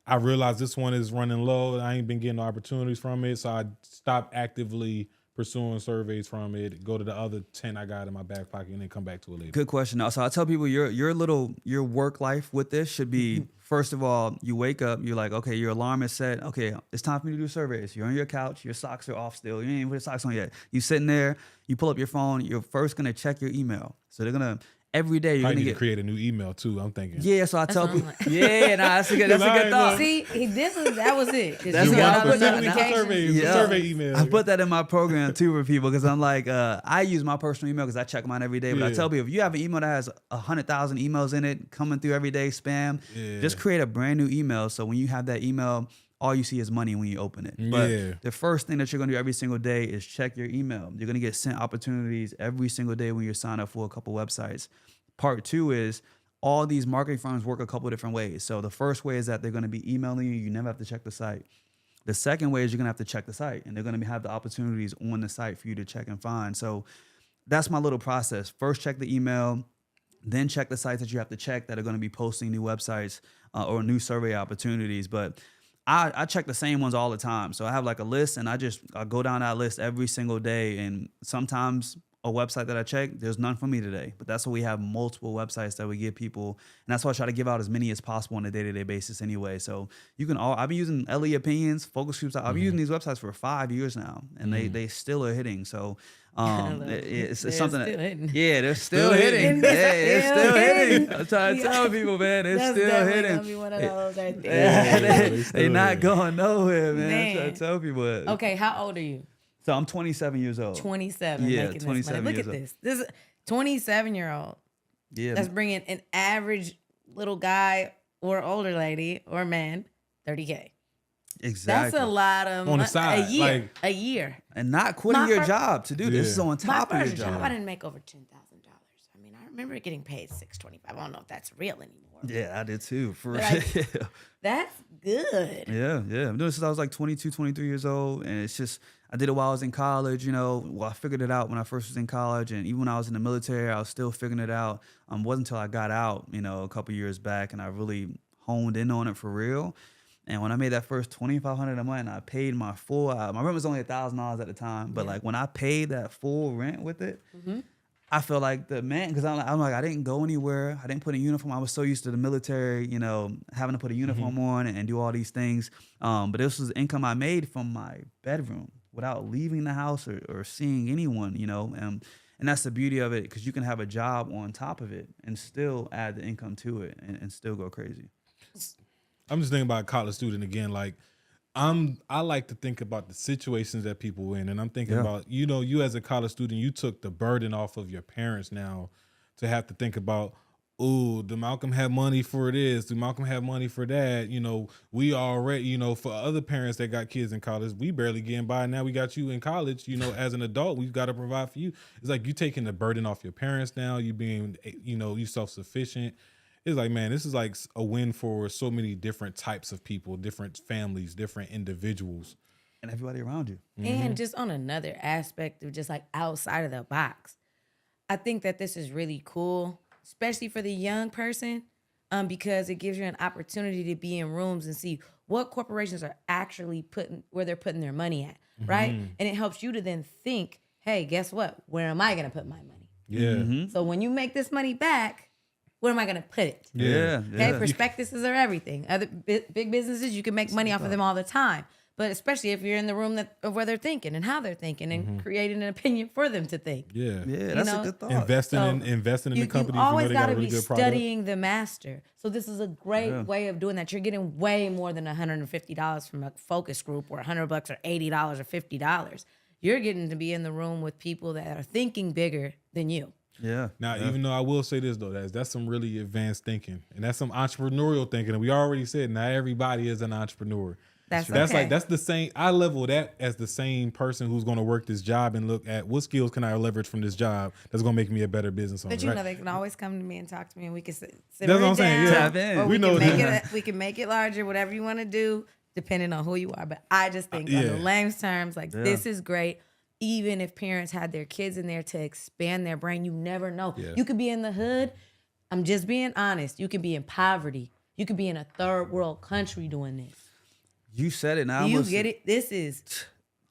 I realize this one is running low. I ain't been getting no opportunities from it, so I stopped actively pursuing surveys from it. Go to the other 10 I got in my back pocket, and then come back to it later.
Good question. So I tell people your work life with this should be, first of all, you wake up, you're like, okay, your alarm is set. Okay, it's time for me to do surveys. You're on your couch, your socks are off still. You ain't even put your socks on yet. You sitting there, you pull up your phone, you're first gonna check your email. So they're gonna every day you're
I
gonna
need to
get
create a new email too. I'm thinking.
Yeah, so I tell
what I'm
people, that's a good thought.
See, that was it. 'Cause
That's
you
why
got
I
all
put
the
that in the
notifications.
survey email.
I put that in my program too for people because I'm like, I use my personal email because I check mine every day. But I
Yeah.
tell people, if you have an email that has 100,000 emails in it coming through every day, spam, just create a brand new email. So when you have that email, all you see is money when you open it. But
Yeah.
the first thing that you're gonna do every single day is check your email. You're gonna get sent opportunities every single day when you sign up for a couple websites. Part 2 is all these marketing firms work a couple of different ways. So the first way is that they're going to be emailing you. You never have to check the site. The second way is you're going to have to check the site, and they're going to have the opportunities on the site for you to check and find. So that's my little process. First, check the email, then check the sites that you have to check that are going to be posting new websites or new survey opportunities. But I check the same ones all the time. So I have like a list, and I go down that list every single day. And sometimes a website that I check, there's none for me today. But that's why we have multiple websites that we give people. And that's why I try to give out as many as possible on a day-to-day basis anyway. So I've been using LE Opinions, focus groups. I've been using these websites for 5 years now, and they still are hitting. So it's
They're
something
still
that,
hitting.
yeah, they're still hitting.
They're
Yeah, it's
still
still hitting.
hitting.
I'm trying to tell people, man, it's
That's
still
definitely
hitting.
gonna be one of those right there.
Yeah,
they
they
still
not
hitting.
going nowhere, man. I'm
Man.
trying to tell people.
Okay, how old are you?
So I'm 27 years old.
27.
Yeah,
making
27
this money. Look at
years
this. This is 27-year-old.
Yeah,
That's bringing an average little guy or older lady or man 30K.
Exactly.
That's a lot of
On the side,
a year.
like-
a year.
And not quitting
My
your
fir-
job to do this. This is
Yeah.
on top
My
of your
first job,
job.
I didn't make over $10,000. I mean, I remember getting paid $625. I don't know if that's real anymore.
Yeah, I did too, for real.
Like- That's good.
Yeah. I'm doing this since I was like 22, 23 years old. And it's just, I did it while I was in college, you know. Well, I figured it out when I first was in college. And even when I was in the military, I was still figuring it out. Wasn't until I got out, you know, a couple years back, and I really honed in on it for real. And when I made that first $2,500 a month, and I paid my full, my rent was only $1,000 at the time. But like when I paid that full rent with it, I feel like the man, because I'm like, I didn't go anywhere. I didn't put a uniform. I was so used to the military, you know, having to put a uniform on and do all these things. But this was income I made from my bedroom without leaving the house or seeing anyone, you know. And that's the beauty of it, because you can have a job on top of it and still add the income to it and still go crazy.
I'm just thinking about a college student again. Like, I like to think about the situations that people in, and I'm thinking about, you know, you as a college student, you took the burden off of your parents now to have to think about, oh, do Malcolm have money for this? Do Malcolm have money for that? You know, we already, you know, for other parents that got kids in college, we barely getting by. Now we got you in college, you know, as an adult, we've got to provide for you. It's like you taking the burden off your parents now, you being, you know, you self-sufficient. It's like, man, this is like a win for so many different types of people, different families, different individuals.
And everybody around you.
And just on another aspect of just like outside of the box, I think that this is really cool, especially for the young person, because it gives you an opportunity to be in rooms and see what corporations are actually where they're putting their money at, right? And it helps you to then think, hey, guess what? Where am I going to put my money?
Yeah.
So when you make this money back, where am I going to put it?
Yeah.
Okay, prospectuses are everything. Other big businesses, you can make money off of them all the time. But especially if you're in the room of where they're thinking and how they're thinking and creating an opinion for them to think.
Yeah.
Yeah, that's
know,
a good thought.
Investing in the company.
You always
got
got
a
to
really
be
good product.
studying the master. So this is a great way of doing that. You're getting way more than $150 from a focus group, or $100 or $80 or $50. You're getting to be in the room with people that are thinking bigger than you.
Yeah.
Now, even though I will say this though, that's some really advanced thinking, and that's some entrepreneurial thinking. And we already said not everybody is an entrepreneur.
That's
like that's the same. I level that as the same person who's going to work this job and look at what skills can I leverage from this job that's going to make me a better business owner.
But you
right?
know, they can always come to me and talk to me, and we can simmer
That's what I'm
it
saying,
down,
yeah.
Tap in.
or
We
we
know
can make
that.
it. We can make it larger, whatever you want to do, depending on who you are. But I just think, on
yeah.
the layman's terms, like this is great. Even if parents had their kids in there to expand their brain, you never know.
Yeah.
You could be in the hood. I'm just being honest. You could be in poverty. You could be in a third world country doing this.
You said it now.
Do you get it? This is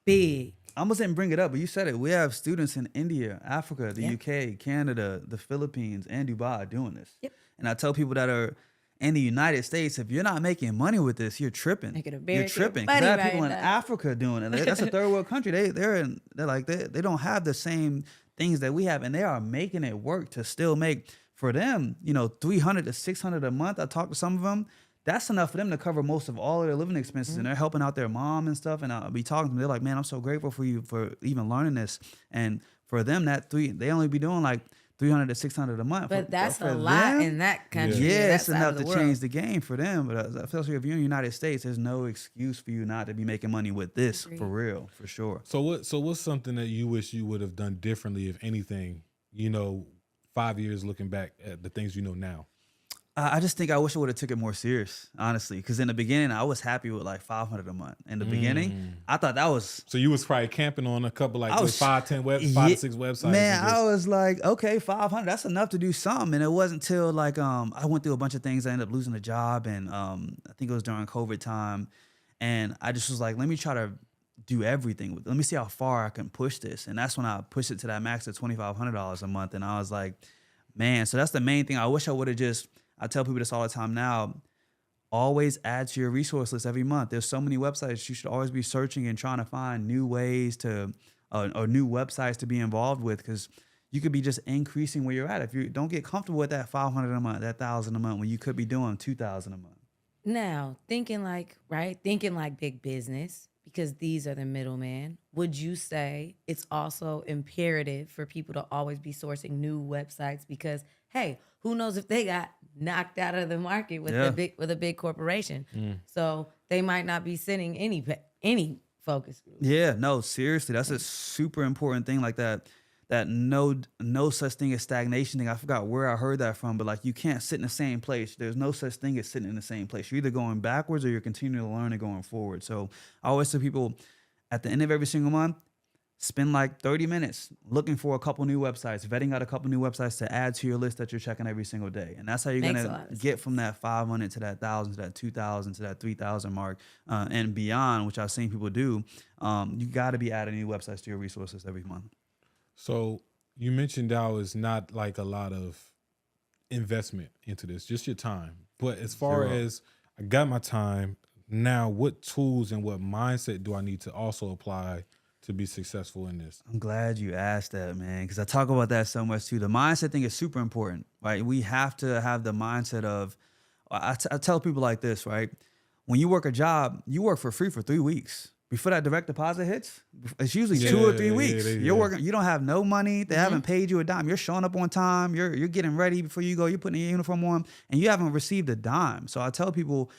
big.
I almost didn't bring it up, but you said it. We have students in India, Africa, the
Yeah.
UK, Canada, the Philippines, and Dubai doing this.
Yep.
And I tell people that are in the United States, if you're not making money with this, you're tripping.
Making a
You're
very
tripping.
good
'Cause
money
I have
right
people in
now.
Africa doing it. That's a third world country. They don't have the same things that we have, and they are making it work to still make, for them, you know, $300 to $600 a month. I talked to some of them. That's enough for them to cover most of all of their living expenses, and they're helping out their mom and stuff. And I'll be talking to them. They're like, "Man, I'm so grateful for you for even learning this." And for them, they only be doing like $300 to $600 a month.
But that's
for
a lot
them,
in that country.
yeah,
that
it's
side
enough
of the
to
world.
change the game for them. But especially if you're in the United States, there's no excuse for you not to be making money with this, for real, for sure.
So what's something that you wish you would have done differently, if anything, you know, 5 years looking back at the things you know now?
I just think I wish I would have took it more serious, honestly. Because in the beginning, I was happy with like $500 a month. In the beginning, I thought that was.
So you was probably camping on a couple like
I was-
5 to 6 websites.
Man,
and just-
I was like, okay, 500, that's enough to do something. And it wasn't till like I went through a bunch of things. I ended up losing a job, and I think it was during COVID time. And I just was like, let me try to do everything. Let me see how far I can push this. And that's when I pushed it to that max of $2,500 a month. And I was like, man, so that's the main thing. I wish I would have just, I tell people this all the time now, always add to your resource list every month. There's so many websites. You should always be searching and trying to find new ways to, or new websites to be involved with, because you could be just increasing where you're at. If you don't get comfortable with that 500 a month, that 1,000 a month, when you could be doing 2,000 a month.
Now, thinking like big business, because these are the middlemen, would you say it's also imperative for people to always be sourcing new websites? Because, hey, who knows if they got knocked out of the market with a big corporation. So they might not be sending any focus group.
Yeah, no, seriously, that's a super important thing. Like that no such thing as stagnation thing. I forgot where I heard that from, but like you can't sit in the same place. There's no such thing as sitting in the same place. You're either going backwards or you're continuing to learn and going forward. So I always tell people at the end of every single month, spend like 30 minutes looking for a couple new websites, vetting out a couple new websites to add to your list that you're checking every single day. And that's how you're
Makes a
going
lot
to
of
get from that 500 to that 1,000 to that 2,000 to that 3,000 mark and beyond, which I've seen people do. You got to be adding new websites to your resources every month.
So you mentioned Dow is not like a lot of investment into this, just your time. But as far as I got my time, now what tools and what mindset do I need to also apply to be successful in this?
I'm glad you asked that, man, because I talk about that so much too. The mindset thing is super important, right? We have to have the mindset of, I tell people like this, right? When you work a job, you work for free for 3 weeks. Before that direct deposit hits, it's usually 2 or 3 weeks. You're working, you don't have no money. They haven't paid you a dime. You're showing up on time. You're getting ready before you go. You're putting your uniform on, and you haven't received a dime. So I tell people,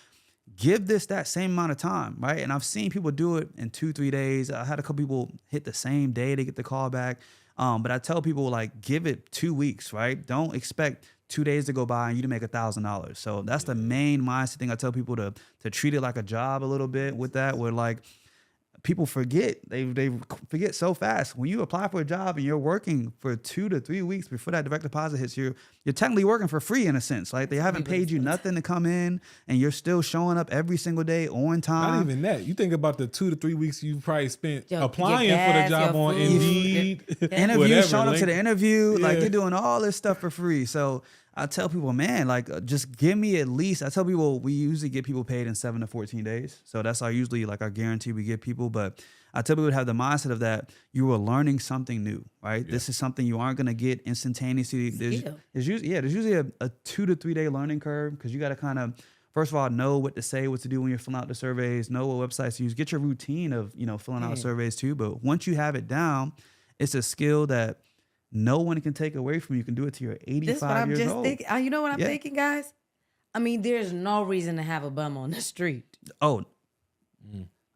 give this that same amount of time, right? And I've seen people do it in 2-3 days. I had a couple people hit the same day to get the call back. But I tell people, like, give it 2 weeks, right? Don't expect 2 days to go by and you to make $1,000. So that's the main mindset thing. I tell people to treat it like a job a little bit with that, where like, people forget. They forget so fast. When you apply for a job and you're working for 2 to 3 weeks before that direct deposit hits, you're technically working for free in a sense. Like they haven't paid you nothing to come in, and you're still showing up every single day on time.
Not even that. You think about the 2 to 3 weeks you probably spent
Your
applying
gas,
for the job
your
on
food,
Indeed,
Interview,
whatever,
showing up to the interview, like
Yeah.
you're doing all this stuff for free. So I tell people, man, like just give me at least. I tell people we usually get people paid in 7 to 14 days. So that's our usually like our guarantee we give people. But I tell people to have the mindset of that you are learning something new, right? Yeah. This is something you aren't going to get instantaneously. There's usually a 2 to 3 day learning curve, because you got to kind of, first of all, know what to say, what to do when you're filling out the surveys, know what websites to use, get your routine of, filling out surveys too. But once you have it down, it's a skill that no one can take away from you. You can do it till you're 85
This is what I'm
years
just
old.
thinking. You know what I'm thinking, guys? I mean, there's no reason to have a bum on the street.
Oh,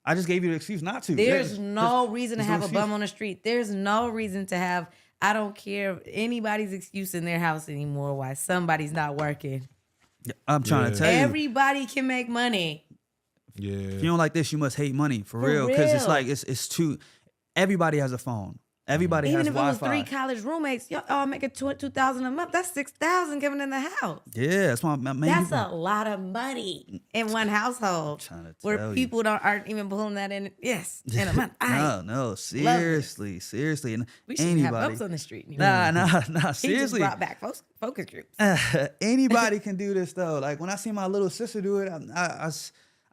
I just gave you the excuse not to.
There's no reason to have a bum on the street. There's no reason to have, I don't care anybody's excuse in their house anymore why somebody's not working.
I'm trying to tell you.
Everybody can make money.
Yeah.
If you don't like this, you must hate money. For real. Because it's like, it's too, everybody has a phone. Everybody
Even
has
if
Wi-Fi.
it was 3 college roommates, y'all making $2,000 a month. That's $6,000 given in the house.
Yeah, that's why. Man,
That's a lot of money in one household where people aren't even pulling that in. Yes, in a month.
No, seriously. And
we shouldn't have bumps on the street anymore.
Nah, seriously.
He just brought back focus groups.
Anybody can do this though. Like when I see my little sister do it,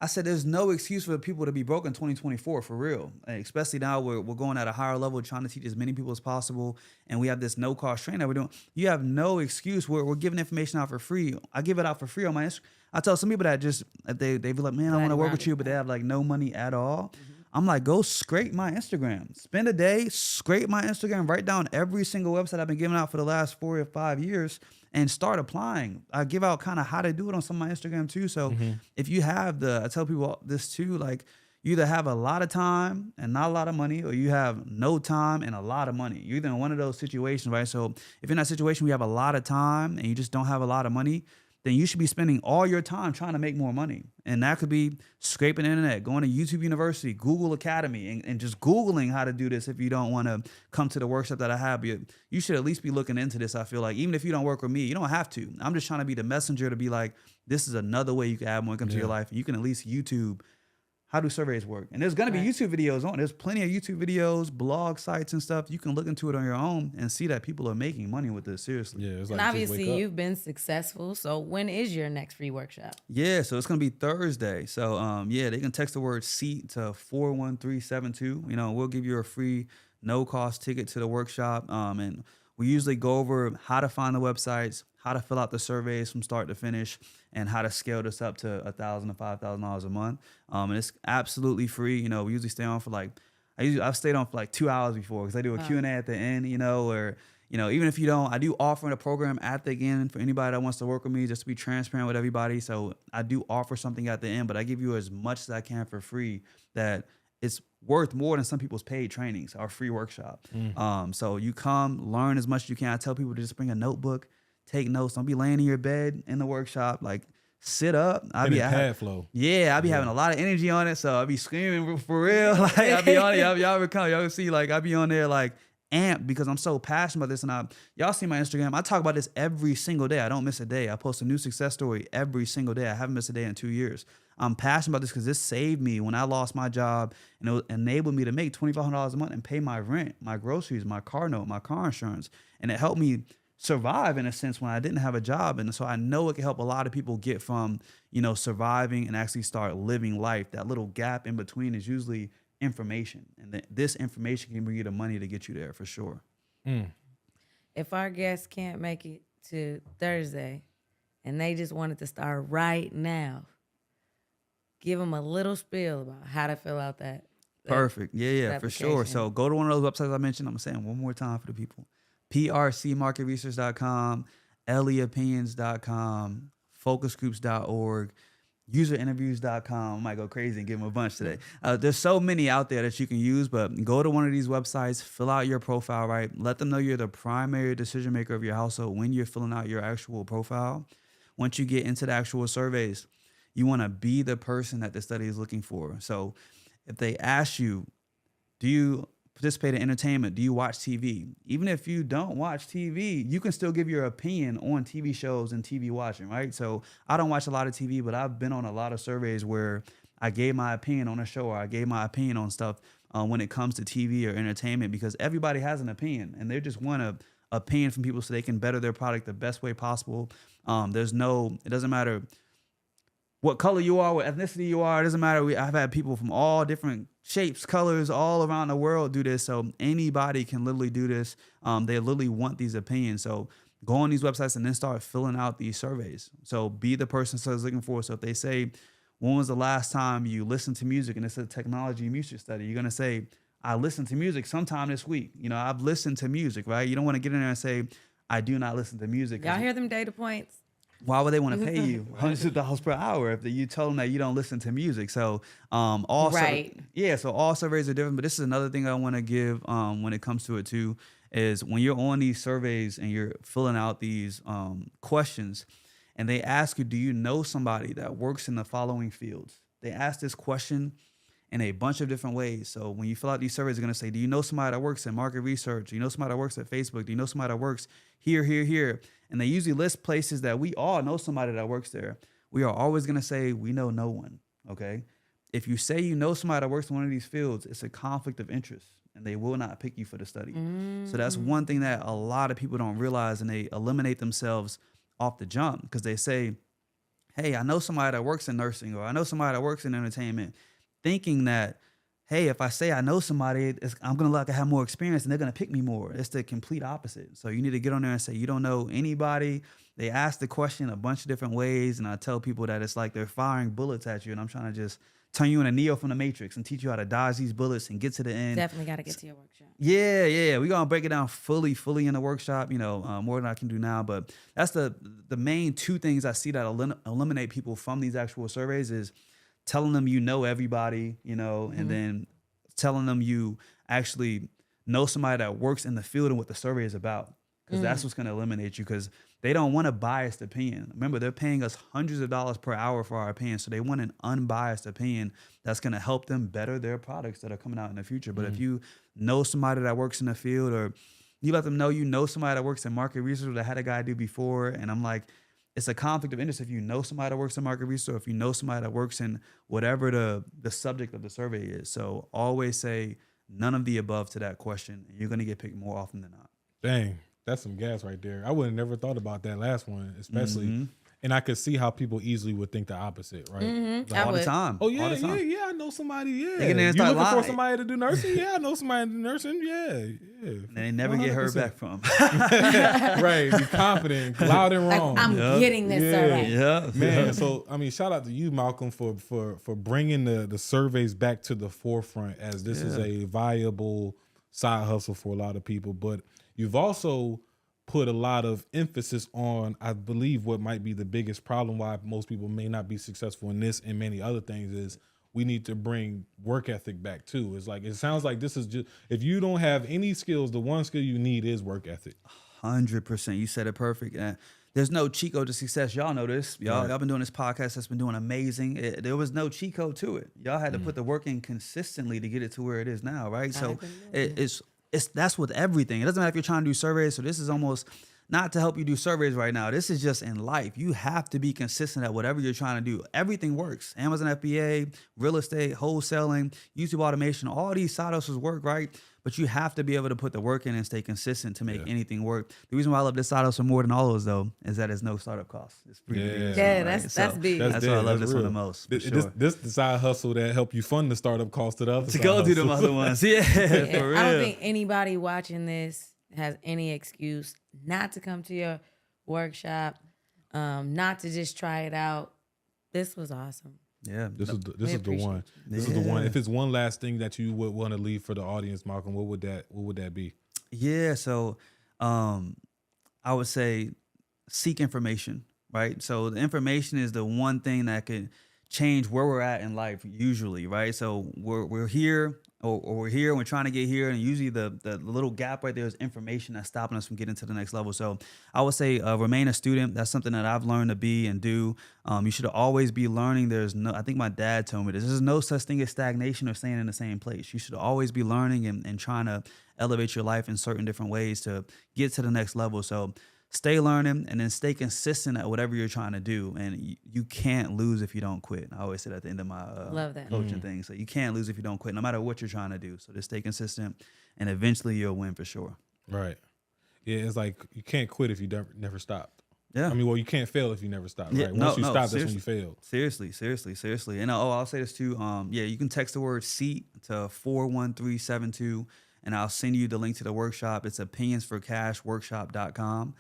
I said there's no excuse for people to be broke in 2024, for real. And especially now we're going at a higher level, trying to teach as many people as possible, and we have this no-cost training that we're doing. You have no excuse. We're giving information out for free. I give it out for free on my Instagram. I tell some people that just they be like, man, I want to work with you, but they have like no money at all. I'm like, go scrape my Instagram. Spend a day, scrape my Instagram, write down every single website I've been giving out for the last 4 or 5 years, and start applying. I give out kind of how to do it on some of my Instagram too. So if you have I tell people this too, like you either have a lot of time and not a lot of money, or you have no time and a lot of money. You're either in one of those situations, right? So if you're in that situation where you have a lot of time and you just don't have a lot of money, then you should be spending all your time trying to make more money. And that could be scraping the internet, going to YouTube University, Google Academy, and just Googling how to do this if you don't want to come to the workshop that I have. You should at least be looking into this, I feel like. Even if you don't work with me, you don't have to. I'm just trying to be the messenger to be like, this is another way you can add more income to your life. And you can at least YouTube, how do surveys work? And there's going to be YouTube videos on. There's plenty of YouTube videos, blog sites and stuff. You can look into it on your own and see that people are making money with this, seriously.
Yeah, it's like,
and obviously you've been successful. So when is your next free workshop?
Yeah, so it's going to be Thursday. So they can text the word SEAT to 41372. We'll give you a free no-cost ticket to the workshop. And we usually go over how to find the websites, how to fill out the surveys from start to finish, and how to scale this up to $1,000 to $5,000 a month. And it's absolutely free. We usually stay on for I've stayed on for like 2 hours before, because I do a Q&A at the end, where even if you don't, I do offer a program at the end for anybody that wants to work with me, just to be transparent with everybody. So I do offer something at the end, but I give you as much as I can for free that it's worth more than some people's paid trainings, our free workshop. So you come, learn as much as you can. I tell people to just bring a notebook, take notes. Don't be laying in your bed in the workshop. Like, sit up. I be
pad flow.
Yeah, I be having a lot of energy on it, so I be screaming for real. Like, I be on it. Y'all can see, like, I be on there like amped because I'm so passionate about this. And y'all see my Instagram. I talk about this every single day. I don't miss a day. I post a new success story every single day. I haven't missed a day in 2 years. I'm passionate about this because this saved me when I lost my job, and it enabled me to make $2,500 a month and pay my rent, my groceries, my car note, my car insurance, and it helped me survive in a sense when I didn't have a job. And so I know it can help a lot of people get from, surviving and actually start living life. That little gap in between is usually information. And this information can bring you the money to get you there for sure.
If our guests can't make it to Thursday and they just wanted to start right now, give them a little spiel about how to fill out that.
Perfect. Yeah, for sure. So go to one of those websites I mentioned. I'm saying one more time for the people. prcmarketresearch.com, leopinions.com, focusgroups.org, userinterviews.com. I might go crazy and give them a bunch today. There's so many out there that you can use, but go to one of these websites, fill out your profile, right? Let them know you're the primary decision maker of your household when you're filling out your actual profile. Once you get into the actual surveys, you want to be the person that the study is looking for. So if they ask you, do you participate in entertainment? Do you watch TV? Even if you don't watch TV, you can still give your opinion on TV shows and TV watching, right? So I don't watch a lot of TV, but I've been on a lot of surveys where I gave my opinion on a show, or I gave my opinion on stuff when it comes to TV or entertainment, because everybody has an opinion and they just want an opinion from people so they can better their product the best way possible. It doesn't matter what color you are, what ethnicity you are. It doesn't matter. I've had people from all different shapes, colors, all around the world do this. So anybody can literally do this. They literally want these opinions. So go on these websites and then start filling out these surveys. So be the person that's looking for. So if they say, when was the last time you listened to music? And it's a technology music study. You're going to say, I listened to music sometime this week. I've listened to music, right? You don't want to get in there and say, I do not listen to music.
Y'all hear them data points?
Why would they want to pay you hundreds of dollars per hour if you told them that you don't listen to music? So
right.
So all surveys are different. But this is another thing I want to give when it comes to it too, is when you're on these surveys and you're filling out these questions and they ask you, do you know somebody that works in the following fields? They ask this question in a bunch of different ways. So when you fill out these surveys, they're going to say, do you know somebody that works in market research? Do you know somebody that works at Facebook? Do you know somebody that works here, here, here? And they usually list places that we all know somebody that works there. We are always going to say, we know no one, okay? If you say you know somebody that works in one of these fields, it's a conflict of interest, and they will not pick you for the study. So that's one thing that a lot of people don't realize, and they eliminate themselves off the jump because they say, hey, I know somebody that works in nursing, or I know somebody that works in entertainment, thinking that, hey, if I say I know somebody, I'm going to look like I have more experience and they're going to pick me more. It's the complete opposite. So you need to get on there and say, you don't know anybody. They ask the question a bunch of different ways. And I tell people that it's like they're firing bullets at you. And I'm trying to just turn you into Neo from the Matrix and teach you how to dodge these bullets and get to the end.
Definitely got to get to your workshop.
Yeah. We're going to break it down fully in the workshop, more than I can do now. But that's the main two things I see that eliminate people from these actual surveys is telling them you know everybody, and then telling them you actually know somebody that works in the field and what the survey is about, because that's what's going to eliminate you, because they don't want a biased opinion. Remember, they're paying us hundreds of dollars per hour for our opinion, so they want an unbiased opinion that's going to help them better their products that are coming out in the future. But if you know somebody that works in the field, or you let them know you know somebody that works in market research that I had a guy do before, and I'm like, it's a conflict of interest if you know somebody that works in market research, or if you know somebody that works in whatever the subject of the survey is. So always say none of the above to that question, and you're going to get picked more often than not.
Dang, that's some gas right there. I would have never thought about that last one, especially. And I could see how people easily would think the opposit, right? Like,
all the time.
Oh, yeah,
all the time.
yeah, I know somebody, yeah.
They get in there and
You
start
looking for
lying.
somebody to do nursing? Yeah, I know somebody to do nursing, yeah.
And they never get heard
100%.
back from.
Right, be confident, loud and
Like,
wrong.
I'm getting this survey.
Yeah.
Man, so I mean, shout out to you, Malcolm, for bringing the surveys back to the forefront, as this is a viable side hustle for a lot of people. But you've also put a lot of emphasis on, I believe, what might be the biggest problem why most people may not be successful in this and many other things is we need to bring work ethic back too. It's like, it sounds like this is just, if you don't have any skills, the one skill you need is work ethic.
100%. You said it perfect. And there's no cheat code to success. Y'all know this. Y'all been doing this podcast that's been doing amazing. There was no cheat code to it. Y'all had to put the work in consistently to get it to where it is now, right? So it's that's with everything. It doesn't matter if you're trying to do surveys. So this is almost not to help you do surveys right now. This is just in life. You have to be consistent at whatever you're trying to do. Everything works. Amazon FBA, real estate, wholesaling, YouTube automation, all these side hustles work, right? But you have to be able to put the work in and stay consistent to make anything work. The reason why I love this side hustle more than all those, though, is that it's no startup cost. It's free.
That's big.
That's why I love this one the most.
This the side hustle that help you fund the startup cost to the other
To
side
go do them
hustles.
other ones. Yeah, for real.
I don't think anybody watching this has any excuse not to come to your workshop, not to just try it out. This was awesome.
Yeah,
This is the one. This is
Yeah.
the one. If it's one last thing that you would want to leave for the audience, Malcolm, what would that be?
Yeah, so I would say seek information, right? So the information is the one thing that could change where we're at in life usually, right? So we're here or we're here and we're trying to get here, and usually the little gap right there is information that's stopping us from getting to the next level. So I would say remain a student. That's something that I've learned to be and do. You should always be learning. I think my dad told me this. There's no such thing as stagnation or staying in the same place. You should always be learning and trying to elevate your life in certain different ways to get to the next level. So stay learning and then stay consistent at whatever you're trying to do. And you can't lose if you don't quit. I always say that at the end of my
Love that.
coaching thing. So you can't lose if you don't quit, no matter what you're trying to do. So just stay consistent and eventually you'll win for sure.
Right. Yeah, it's like you can't quit if you never stopped.
Yeah.
I mean, well, you can't fail if you never stop,
Yeah,
right? Once you stop, that's when
seriously.
you failed.
Seriously. And I'll say this too. You can text the word SEAT to 41372 and I'll send you the link to the workshop. It's opinionsforcashworkshop.com.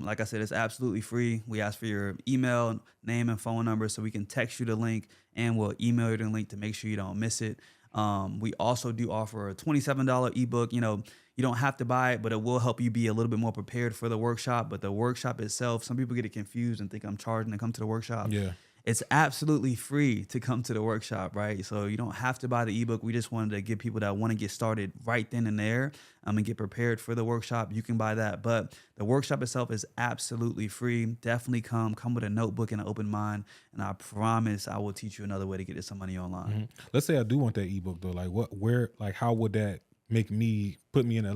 Like I said, it's absolutely free. We ask for your email, name, and phone number so we can text you the link and we'll email you the link to make sure you don't miss it. We also do offer a $27 ebook. You don't have to buy it, but it will help you be a little bit more prepared for the workshop. But the workshop itself, some people get it confused and think I'm charging to come to the workshop.
Yeah.
It's absolutely free to come to the workshop, right? So you don't have to buy the ebook. We just wanted to give people that want to get started right then and there and get prepared for the workshop. You can buy that. But the workshop itself is absolutely free. Definitely come with a notebook and an open mind. And I promise I will teach you another way to get some money online.
Mm-hmm. Let's say I do want that ebook though. How would that put me in a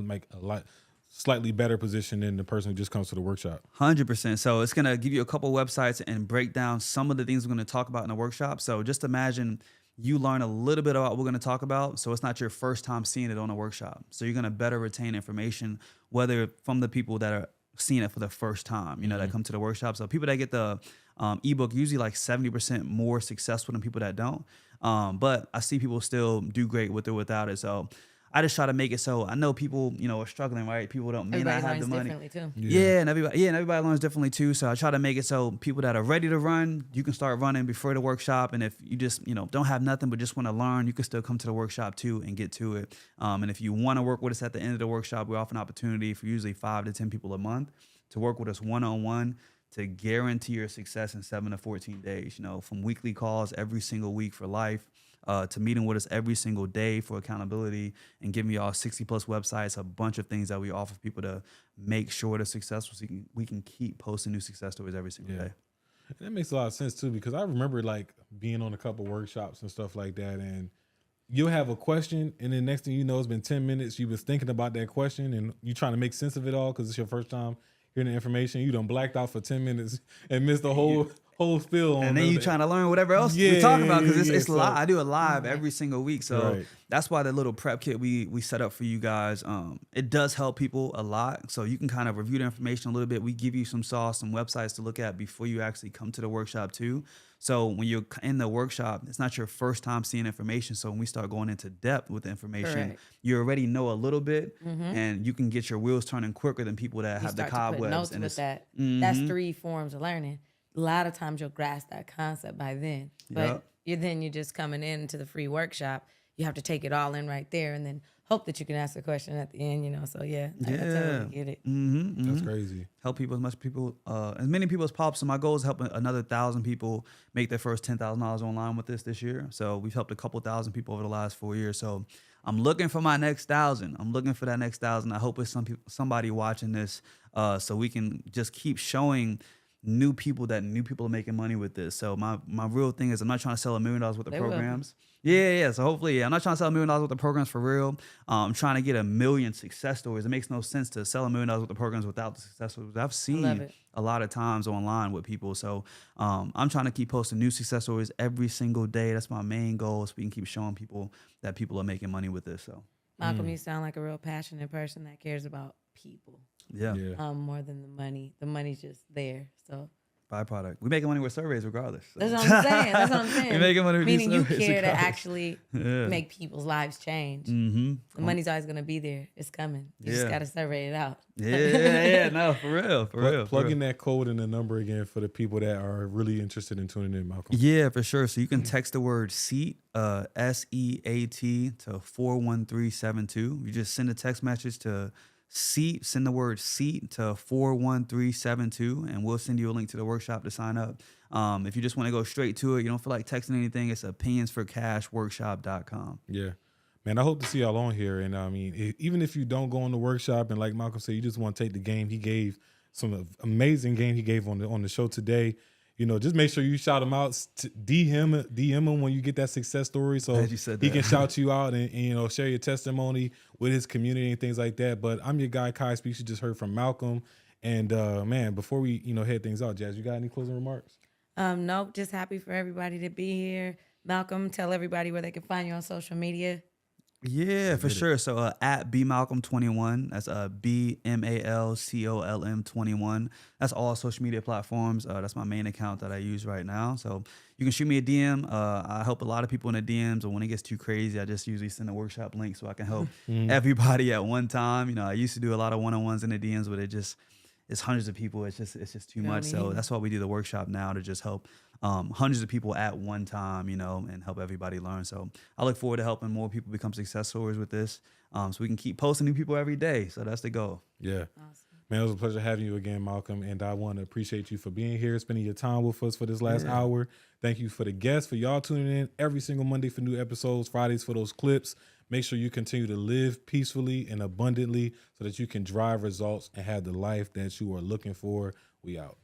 slightly better position than the person who just comes to the workshop?
100%. So it's going to give you a couple websites and break down some of the things we're going to talk about in the workshop. So just imagine you learn a little bit about what we're going to talk about. So it's not your first time seeing it on a workshop. So you're going to better retain information, whether from the people that are seeing it for the first time, that come to the workshop. So people that get the ebook usually like 70% more successful than people that don't. But I see people still do great with it without it. So I just try to make it so I know people, are struggling, right? People may not have the money.
Differently too.
Yeah, and everybody learns differently too. So I try to make it so people that are ready to run, you can start running before the workshop. And if you just, don't have nothing but just want to learn, you can still come to the workshop too and get to it. And if you want to work with us at the end of the workshop, we offer an opportunity for usually 5 to 10 people a month to work with us one-on-one to guarantee your success in 7 to 14 days. From weekly calls every single week for life. To meeting with us every single day for accountability and giving y'all 60 plus websites, a bunch of things that we offer people to make sure they're successful so we can keep posting new success stories every single day.
That makes a lot of sense too, because I remember being on a couple workshops and stuff like that, and you'll have a question and then next thing you know, it's been 10 minutes. You was thinking about that question and you trying to make sense of it all because it's your first time hearing the information. You done blacked out for 10 minutes and missed the whole spill on.
And then you trying to learn whatever else we're talking about because it's
so,
live. I do it live every single week. So
right.
That's why the little prep kit we set up for you guys, it does help people a lot. So you can kind of review the information a little bit. We give you some sauce, some websites to look at before you actually come to the workshop too. So when you're in the workshop, it's not your first time seeing information. So when we start going into depth with the information,
Correct.
you already know a little bit and you can get your wheels turning quicker than people that have the cobwebs.
Notes
and
with that. That's 3 forms of learning. A lot of times you'll grasp that concept by then. But you're just coming into the free workshop. You have to take it all in right there and then hope that you can ask a question at the end, you know. So yeah, I totally get it.
That's crazy.
Help people as many people as possible. So my goal is helping another 1,000 people make their first $10,000 online with this year. So we've helped a couple thousand people over the last 4 years. So I'm looking for my next 1,000. I'm looking for that next 1,000. I hope it's somebody watching this, so we can just keep showing new people that new people are making money with this. So my real thing is I'm not trying to sell $1 million with the programs. Yeah. So hopefully, I'm not trying to sell $1 million with the programs for real. I'm trying to get 1 million success stories. It makes no sense to sell $1 million with the programs without the success stories. I've seen a lot of times online with people. So I'm trying to keep posting new success stories every single day. That's my main goal, so we can keep showing people that people are making money with this. So
Malcolm, you sound like a real passionate person that cares about people.
Yeah.
More than the money. The money's just there. So
byproduct. We making money with surveys regardless. So.
That's what I'm saying.
We making money with
meaning you
surveys
care to
regardless.
actually make people's lives change. The money's always gonna be there. It's coming. You just gotta survey it out.
No, for real.
Plug in that code and the number again for the people that are really interested in tuning in, Malcolm.
Yeah, for sure. So you can text the word SEAT, SEAT to 41372. You just send a text message to SEAT, send the word SEAT to 41372, and we'll send you a link to the workshop to sign up. If you just want to go straight to it, you don't feel like texting anything, it's opinionsforcashworkshop.com.
Yeah. Man, I hope to see y'all on here. And I mean, even if you don't go on the workshop and like Malcolm said, you just want to take the game he gave, some amazing game he gave on the show today. You know, just make sure you shout him out, DM him when you get that success story, so he can shout you out and you know, share your testimony with his community and things like that. But I'm your guy, Kai Speaks. You just heard from Malcolm. And man, before we head things out, Jazz, you got any closing remarks?
Nope. Just happy for everybody to be here. Malcolm, tell everybody where they can find you on social media.
Yeah, for sure. So at BMalcolm21, that's BMALCOLM21. That's all social media platforms. That's my main account that I use right now. So you can shoot me a DM. I help a lot of people in the DMs, or when it gets too crazy, I just usually send a workshop link so I can help everybody at one time. You know, I used to do a lot of one-on-ones in the DMs, but it's hundreds of people. It's just too much. So that's why we do the workshop now, to just help hundreds of people at one time, you know, and help everybody learn. So I look forward to helping more people become success stories with this, so we can keep posting new people every day. So that's the goal.
Yeah. Awesome. Man, it was a pleasure having you again, Malcolm. And I want to appreciate you for being here, spending your time with us for this last hour. Thank you for the guests, for y'all tuning in every single Monday for new episodes, Fridays for those clips. Make sure you continue to live peacefully and abundantly so that you can drive results and have the life that you are looking for. We out.